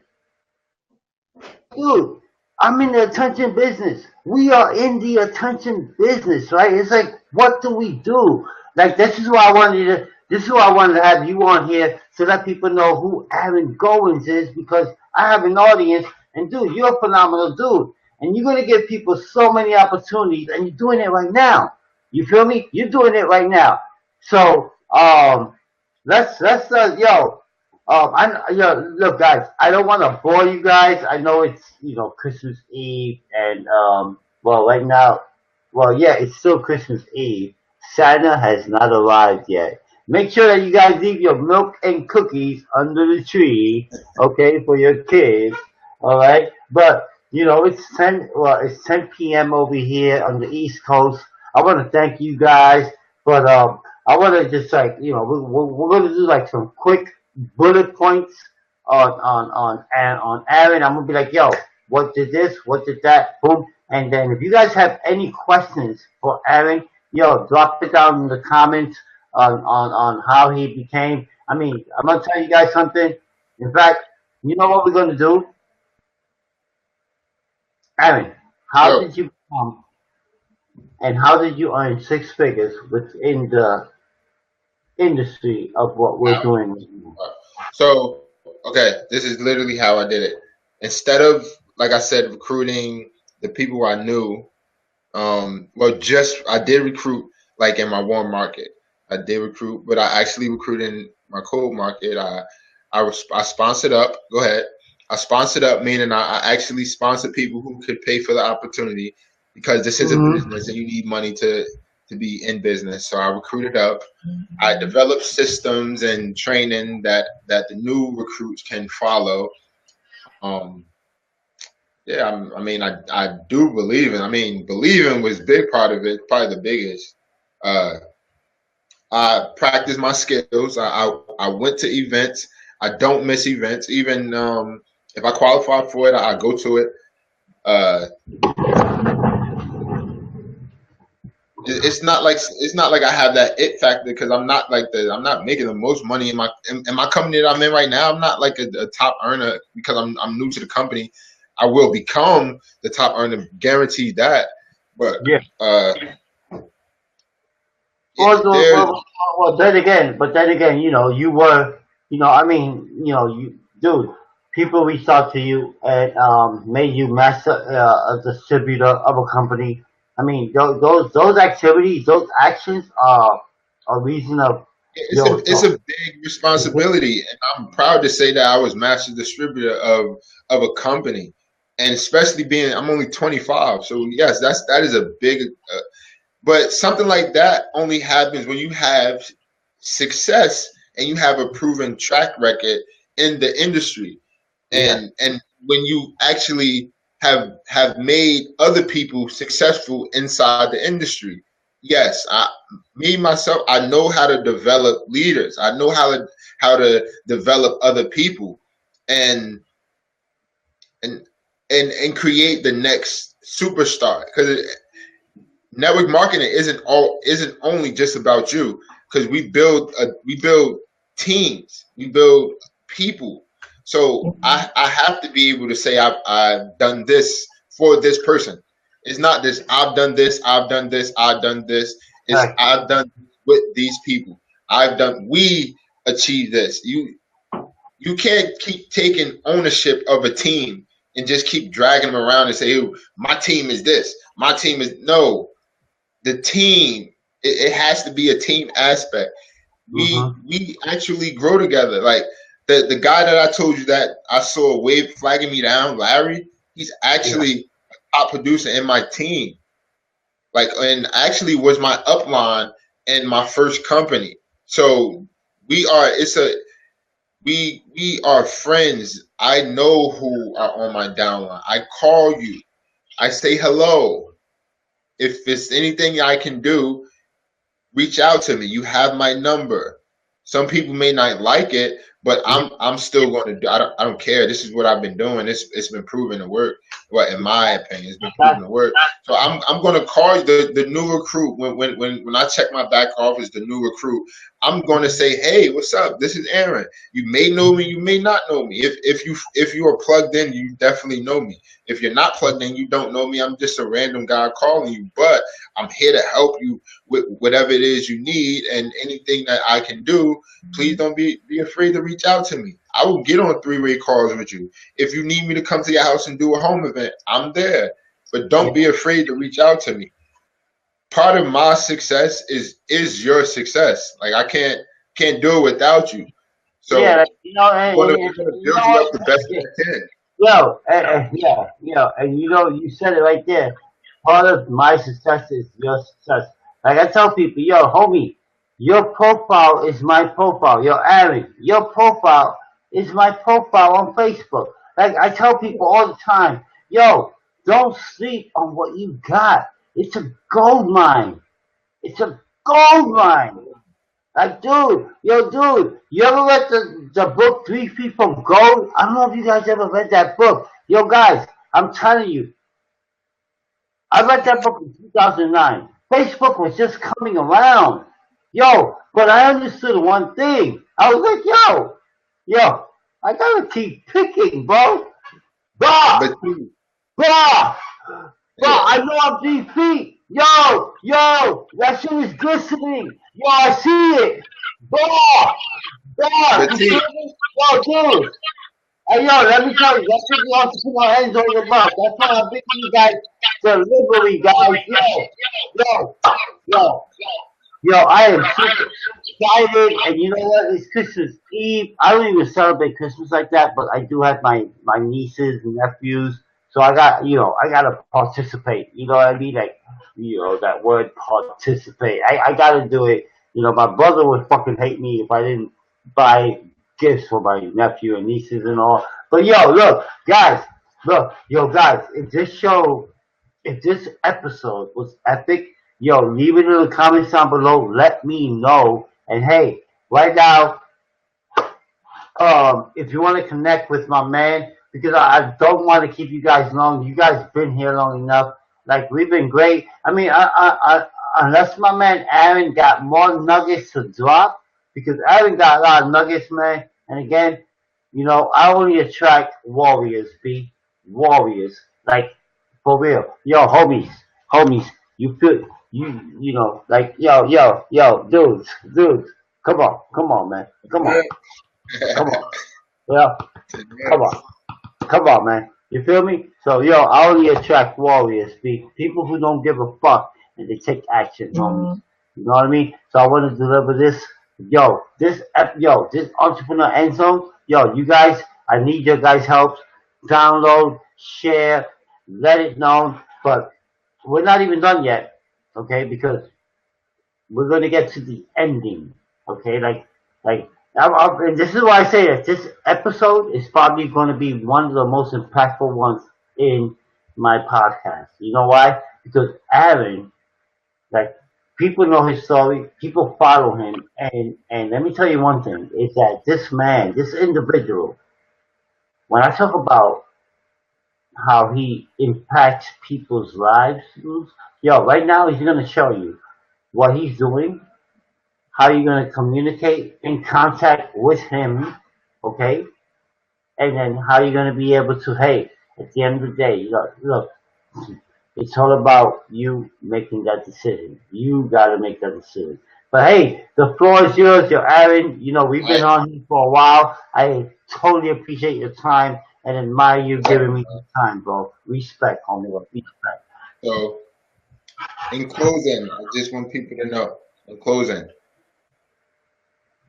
Dude, I'm in the attention business. We are in the attention business, right? It's like, what do we do? Like, this is why I wanted to have you on here so that people know who Aaron Gowans is, because I have an audience, and dude, you're a phenomenal dude. And you're going to give people so many opportunities, and you're doing it right now. You feel me? You're doing it right now. So, yo, look, guys. I don't want to bore you guys. I know it's Christmas Eve, and well, right now, well, yeah, it's still Christmas Eve. Santa has not arrived yet. Make sure that you guys leave your milk and cookies under the tree, okay, for your kids. All right, but it's 10 p.m. over here on the East Coast. I want to thank you guys, but I want to just like we're going to do like some quick bullet points on Aaron. I'm gonna be like, yo, what did this? What did that? Boom. And then if you guys have any questions for Aaron, yo, drop it down in the comments on how he became. I mean, I'm gonna tell you guys something. In fact, you know what we're gonna do, Aaron? How Yo, did you become and how did you earn six figures within the industry of what we're doing right now? so okay, this is literally how I did it. Instead of, like I said, recruiting the people I knew, well, just I did recruit like in my warm market. I did recruit, but I actually recruited in my cold market. I sponsored up. Go ahead. I sponsored up, meaning I actually sponsored people who could pay for the opportunity because this is a Mm-hmm. business and you need money to be in business. So I recruited up. I developed systems and training that the new recruits can follow. Um, yeah, I mean, I do believe in. I mean, believing was a big part of it, probably the biggest. Uh, I practice my skills. I went to events. I don't miss events. Even if I qualify for it, I go to it. Uh, it's not like I have that it factor because I'm not making the most money in my company that I'm in right now. I'm not like a top earner because I'm new to the company. I will become the top earner, guaranteed that. But Yeah. uh, Well, well, there, well, but then again, you were, I mean, dude, people reached out to you and made you master a distributor of a company. I mean, those activities, those actions are a reason of, it's a big responsibility, and I'm proud to say that I was master distributor of a company, and especially being I'm only 25, so yes, that is a big. But something like that only happens when you have success and you have a proven track record in the industry, yeah, and when you actually have made other people successful inside the industry. Yes, me myself, I know how to develop leaders. I know how to develop other people, and and and create the next superstar. Because network marketing isn't only just about you. Because we build teams, we build people. So I have to be able to say I've done this for this person. It's not this I've done this, I've done this, I've done this. It's correct. I've done with these people. We achieved this. You can't keep taking ownership of a team and just keep dragging them around and say, "Hey, my team is this. My team is no." The team, it has to be a team aspect. We Mm-hmm. we actually grow together. Like the guy that I told you that I saw wave flagging me down, Larry, he's Yeah, actually a top producer in my team. Like, and actually was my upline in my first company. So we are it's a we are friends. I know who are on my downline. I call you. I say hello. If it's anything I can do, reach out to me. You have my number. Some people may not like it, but yeah, I'm still going to do. I don't care. This is what I've been doing. It's been proven to work. Well, in my opinion, it's been proven that, to work. So I'm going to call the new recruit when I check my back office. The new recruit, I'm going to say, hey, what's up? This is Aaron. You may know me. You may not know me. If you are plugged in, you definitely know me. If you're not plugged in, you don't know me. I'm just a random guy calling you, but I'm here to help you with whatever it is you need and anything that I can do. Please don't be afraid to reach out to me. I will get on three-way calls with you. If you need me to come to your house and do a home event, I'm there. But don't yeah, be afraid to reach out to me. Part of my success is your success. Like I can't do it without you. yeah, So I'm gonna you build know you what? up the best Yeah. I can. Yeah, and you said it right there. Part of my success is your success. Like I tell people, yo, homie, your profile is my profile. Yo, Aaron, your profile is my profile on Facebook. Like I tell people all the time, yo, don't sleep on what you got. It's a gold mine. It's a gold mine. Like, dude, you ever read the book 3 Feet from Gold? I don't know if you guys ever read that book. Yo, guys, I'm telling you, I read that book in 2009. Facebook was just coming around. Yo, but I understood one thing. I was like, yo, I gotta keep picking, bro. Bro, But you, bro, bro, yeah, I know I'm 3 feet. Yo, that shit is glistening. Yo, I see it. Bro, but bro, you T, feel me? Yo, dude. Hey, yo, let me tell you, that's what we also put our hands on the mouth. That's why I'm thinking you guys delivery, guys. Yo, yo, yo, I am super. excited, and you know what? It's Christmas Eve. I don't even celebrate Christmas like that, but I do have my nieces and nephews, so I gotta participate. You know what I mean? Like, that word participate. I gotta do it. My brother would fucking hate me if I didn't buy gifts for my nephew and nieces and all. But look, guys, guys, if this episode was epic, leave it in the comments down below. Let me know. And hey, right now, if you want to connect with my man, because I don't want to keep you guys long. You guys been here long enough. Like, we've been great. I mean, unless my man Aaron got more nuggets to drop, because Aaron got a lot of nuggets, man. And again, I only attract warriors, B. Warriors. Like, for real. Yo, homies, you feel, like, dudes. Come on, man. Come on. Yeah, come on. Come on, man. You feel me? So, I only attract warriors, people who don't give a fuck and they take action, homies. You know what I mean? So I want to deliver this. This entrepreneur end zone. You guys, I need your guys' help. Download, share, let it know. But we're not even done yet, okay? Because we're going to get to the ending, okay? And this is why I say that this episode is probably going to be one of the most impactful ones in my podcast. You know why? Because Aaron, like, people know his story, people follow him, and let me tell you one thing: is that this man, this individual, when I talk about how he impacts people's lives, right now he's going to show you what he's doing, how you're going to communicate in contact with him, okay? And then how you're going to be able to, hey, at the end of the day, look, it's all about you making that decision. You got to make that decision. But hey, the floor is yours. You're Aaron. We've been on here for a while. I totally appreciate your time and admire you giving me your time, bro. Respect, homie. Respect. So, in closing, I just want people to know, in closing,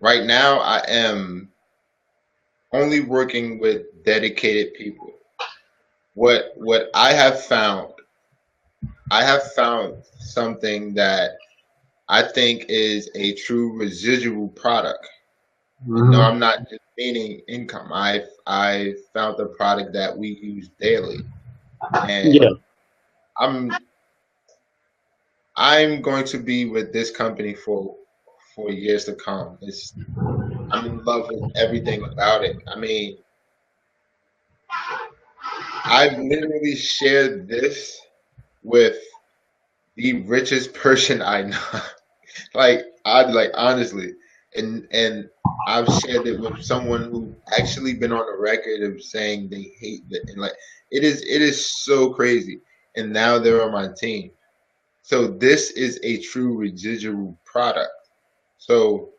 right now I am only working with dedicated people. What I have found something that I think is a true residual product. No, I'm not just meaning income. I found a product that we use daily, and Yeah. I'm going to be with this company for years to come. I'm in love with everything about it. I mean, I've literally shared this with the richest person I know. Like honestly, and I've shared it with someone who actually been on the record of saying they hate it, and like it is so crazy. And now they're on my team. So this is a true residual product. So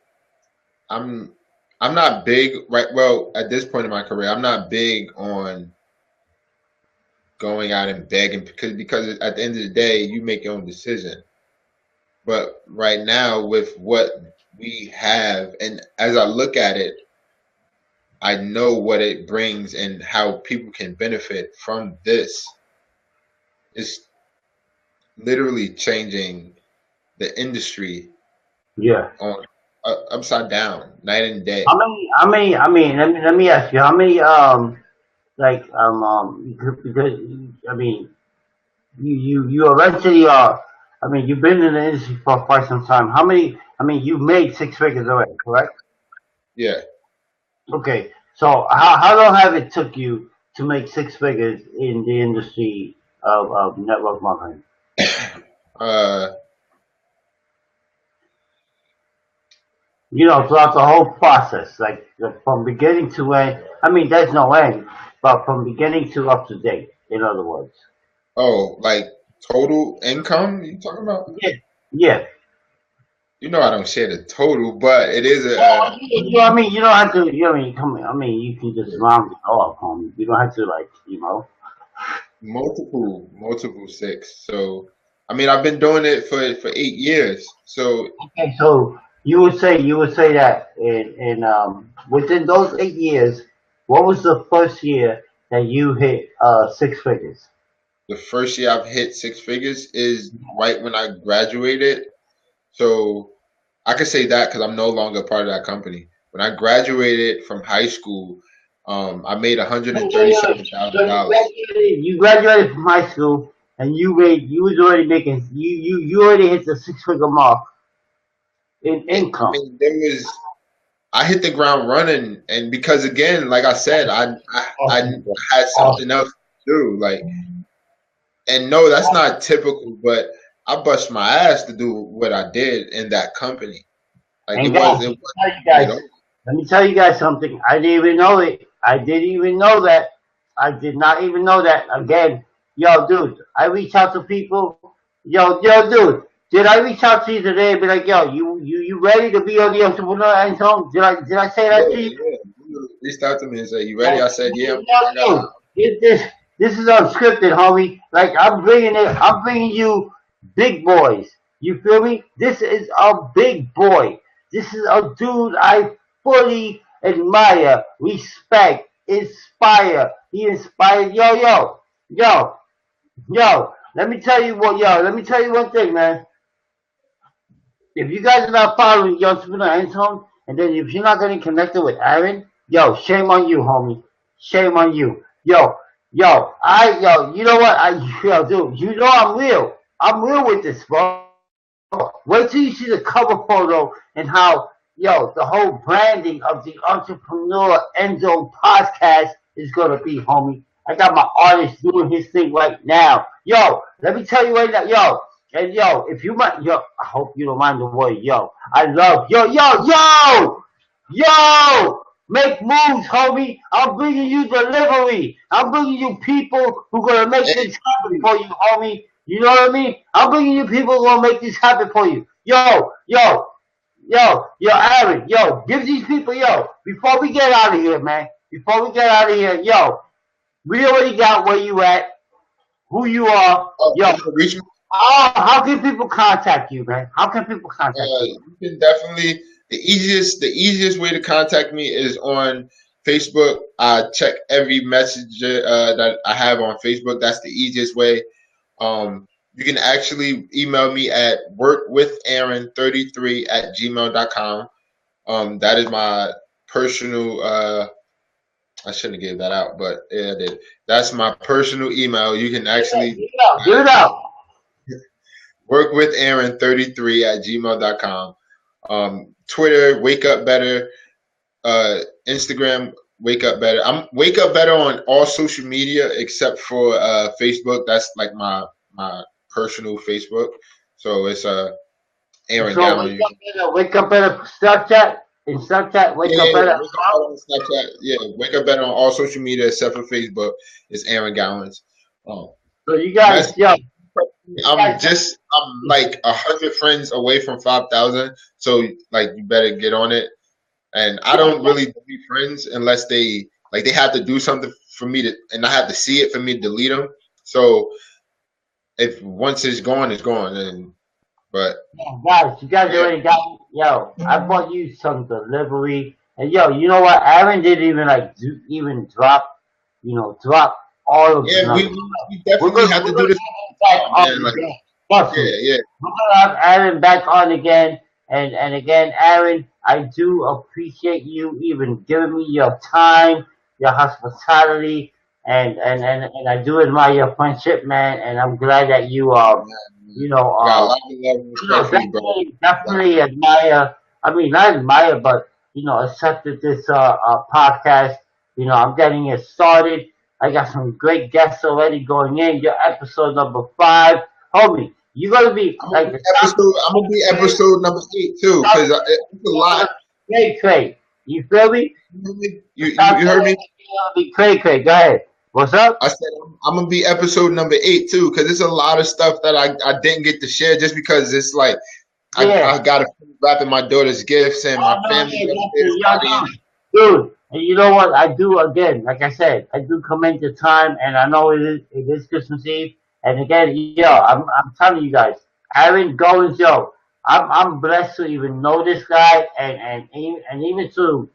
I'm I'm not big right well at this point in my career. I'm not big on going out and begging because at the end of the day, you make your own decision. But right now, with what we have, and as I look at it, I know what it brings and how people can benefit from this. It's literally changing the industry Yeah. on upside down, night and day. Let me ask you, how many, because, I mean, you eventually are, you've been in the industry for quite some time. You made six figures already, correct? Yeah. Okay. So how long have it took you to make six figures in the industry of network marketing? Uh, Throughout the whole process, like from beginning to end. There's no end, but from beginning to up to date. In other words. oh, like total income you talking about? Yeah. Yeah. I don't share the total, but it is You don't have to. Come. You can just round it off, homie. You don't have to multiple six. So, I've been doing it for 8 years. So, Okay, so you would say that in within those 8 years, what was the first year that you hit six figures? The first year I've hit six figures is right when I graduated. So I could say that because I'm no longer part of that company. When I graduated from high school, I made one hundred Wait, and wait, wait. thirty-seven So thousand you dollars. graduated, you graduated from high school, and you was already making you already hit the six figure mark in I income. mean, I hit the ground running, and because again, like I said, I Awesome, bro. had Awesome. something else to do. Like, and no, that's not typical, but I bust my ass to do what I did in that company. Like And guys, it let me was tell you you guys, know. let me tell you guys something. I didn't even know it. I didn't even know that. I did not even know that. Again, yo, dude, I reach out to people. Yo, dude, did I reach out to you today and be like, yo, you ready to be on the entrepreneur end zone? Did I say that Yeah, to you? yeah. You reached out to me and said, "You ready?" Like, I said, "Yeah, I got yo, dude, this is unscripted, homie. Like I'm bringing you big boys. You feel me? This is a big boy. This is a dude I fully admire, respect, inspire. He inspired. Yo. Let me tell you what, yo. Let me tell you one thing, man. If you guys are not following Yo Entrepreneur Antone, and then if you're not getting connected with Aaron, yo, shame on you, homie. Shame on you. You know what? Dude, you know I'm real. I'm real with this, bro. Wait till you see the cover photo and how, the whole branding of the Entrepreneur EndZonE podcast is gonna be, homie. I got my artist doing his thing right now. Yo, let me tell you right now, and if you might, I hope you don't mind the word, yo. I love, yo, make moves, homie. I'm bringing you delivery. I'm bringing you people who gonna make this happen it." for you, homie. You know what I mean? I'm bringing you people who gonna make this happen for you. Aaron, give these people, before we get out of here, man. Before we get out of here, we already got where you at, who you are, You can reach me. How can people contact you, man? How can people contact you? You can definitely the easiest way to contact me is on Facebook. I check every message that I have on Facebook. That's the easiest way. You can actually email me at workwithaaron33@gmail.com. That is my personal. I shouldn't have gave that out, but yeah, I did. That's my personal email. You can actually Give it out. workwithaaron33@gmail.com. Twitter, Wake Up Better. Instagram, Wake Up Better. I'm Wake Up Better on all social media except for Facebook. That's like my personal Facebook. So it's Aaron So Gowan. wake up better, Snapchat, in Snapchat, wake Yeah, up yeah, better. Wake Up Better on Snapchat. Yeah, Wake Up Better on all social media except for Facebook. It's Aaron Gowans. Um, So you guys, mess I'm like 100 friends away from 5,000. So like you better get on it. And I don't really delete friends unless they have to do something for me to, and I have to see it for me to delete them. So if once it's gone, it's gone. And but guys, you guys yeah, already got me. I bought you some delivery, and you know what? Aaron didn't even even drop all of his yeah, numbers. we We're definitely gonna have to we're do gonna this, have him back man. on Like again. Trust yeah, me. yeah, We're gonna have Aaron back on again. And again, Aaron, I do appreciate you even giving me your time, your hospitality, and I do admire your friendship, man. And I'm glad that you you know I got a uh lot of love and respect for you, bro. definitely admire. I mean, not admire, but accepted this podcast. I'm getting it started. I got some great guests already going in. Your episode number 5, homie. You're gonna be like the top I'm gonna be episode number 8 too, because it's a lot. Cray Cray. You feel me? You heard me? Gonna be Cray Cray. Go ahead. What's up? I said I'm gonna be episode number 8 too, because it's a lot of stuff that I didn't get to share just because it's like Yeah. I gotta wrapping my daughter's gifts and my family upstairs partying. Dude. And you know what? I do again. Like I said, I do come into time, and I know it is Christmas Eve. And again, I'm telling you guys, Aaron Gowans, I'm blessed to even know this guy, and even to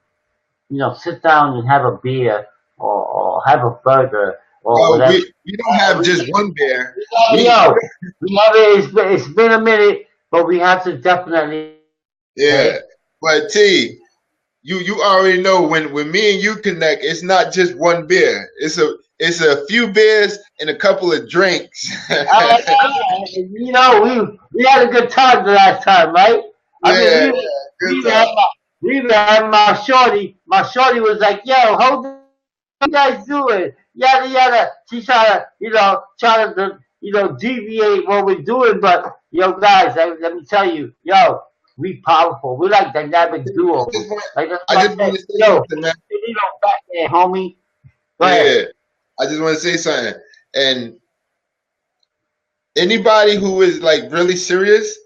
sit down and have a beer or have a burger or Well, whatever. we don't have just one bear. Yo, we have it. It's been a minute, but we have to definitely. Yeah, Hey, but T, you already know when me and you connect, it's not just one beer. It's a few beers and a couple of drinks. uh, we had a good time the last time, right? I mean, Yeah, we good even had time. my shorty. My shorty was like, "Yo, hold you guys doing? Yada yada." She trying to deviate what we're doing, but guys, let me tell you, we powerful. We like dynamic I duo. just want Like that's I why just I want said, to say something, man. Batman, homie. Go ahead. Yeah, I just want to say something. And anybody who is like really serious,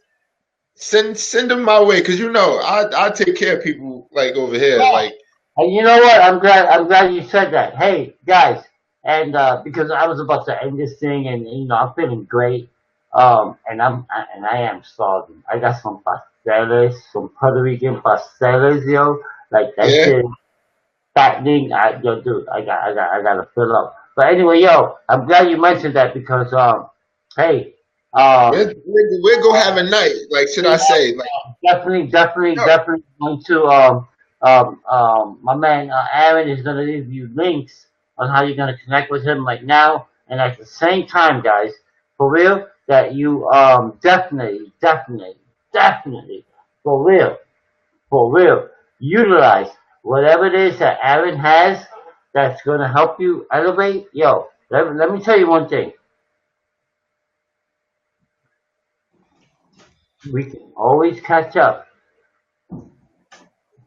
send them my way, because I take care of people like over here. Like, And you know what? I'm glad you said that. Hey, guys, and because I was about to end this thing, and I'm feeling great. And I am starving. I got some pasteles, some Puerto Rican pasteles, yo. Like that yeah, shit is fattening. Dude, I gotta fill up. But anyway, yo, I'm glad you mentioned that because hey, we're, um, we're gonna have a night. Like, should I say, like, definitely, definitely, no, definitely going to my man Aaron is gonna leave you links on how you're gonna connect with him right now, and at the same time, guys, for real, that you definitely, definitely, definitely, for real, utilize whatever it is that Aaron has that's gonna help you elevate. Yo, let me tell you one thing. We can always catch up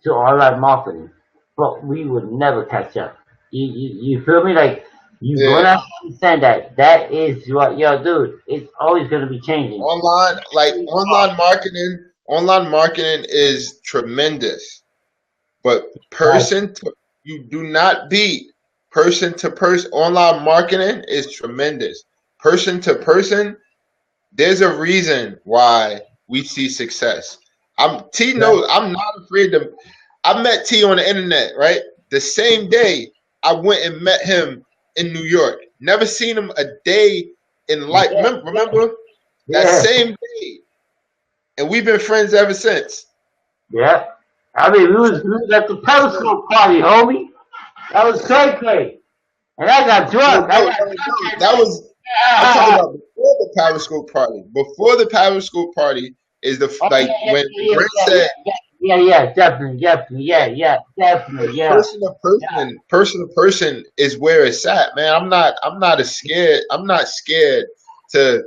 to online marketing, but we would never catch up. You feel me? Like you yeah, gonna have to understand that is what dude. It's always gonna be changing. online marketing is tremendous. But Right. you do not beat person to person. Online marketing is tremendous. Person to person, there's a reason why we see success. T Yeah. knows I'm not afraid to. I met T on the internet, right? The same day I went and met him in New York. Never seen him a day in life. Yeah. Remember that Yeah. same day, and we've been friends ever since. Yeah. I mean, we was at the So, Periscope party, homie. That was crazy. And I got no, drunk. I no, got no, drunk no. that That night. was I'm talking about before the Periscope party. Before the Periscope party is Oh like yeah, yeah, when yeah, Brent yeah, said yeah, yeah, yeah, yeah, definitely, definitely, yeah, yeah, definitely, yeah, person to person is where it's at, man. I'm not scared to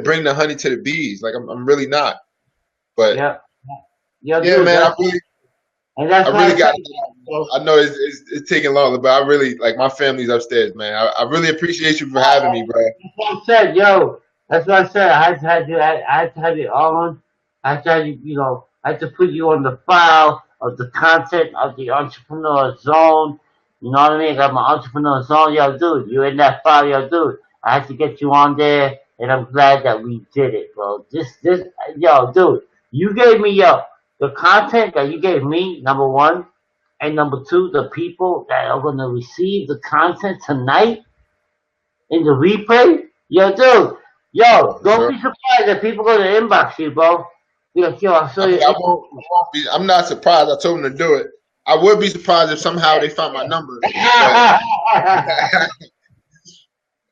bring the honey to the bees. Like, I'm really not. But yeah, yeah, yeah, dude. man, That's I why really I said, got to get out, so, man. I know it's taking longer, but I really like my family's upstairs, man. I really appreciate you for having me, bro. that's what I said, yo. That's what I said. I had to have it on. I had to have you, I had to put you on the file of the content of the entrepreneur zone. You know what I mean? I got my entrepreneur zone, yo, dude. You in that file, yo, dude. I had to get you on there, and I'm glad that we did it, bro. Yo, dude. You gave me, the content that you gave me. Number one, and number two, the people that are gonna receive the content tonight in the replay, yo, For don't sure. be surprised if people go to inbox you, bro. Be like, yo, I saw I your mean, I won't be. I'm not surprised. I told them to do it. I would be surprised if somehow they found my number, but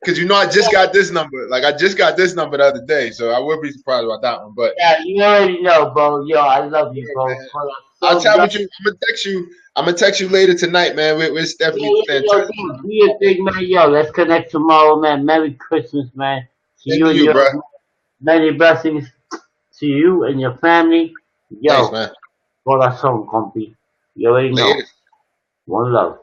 because I just got this number. Like, I just got this number the other day, so I would be surprised about that one. But yeah, you already know, bro. Yo, I love you, yeah, bro. man, Hold I'll on. So, chat yo, with you. I'm gonna text you. I'm gonna text you later tonight, man. We're yeah, definitely yeah, staying in yo, touch. dude, be a big man, yo. Let's connect tomorrow, man. Merry Christmas, man. To Same you to and you, bro. yours, many blessings to you and your family. Thanks, Yo, man. corazón, compi. You already know. Later. One love.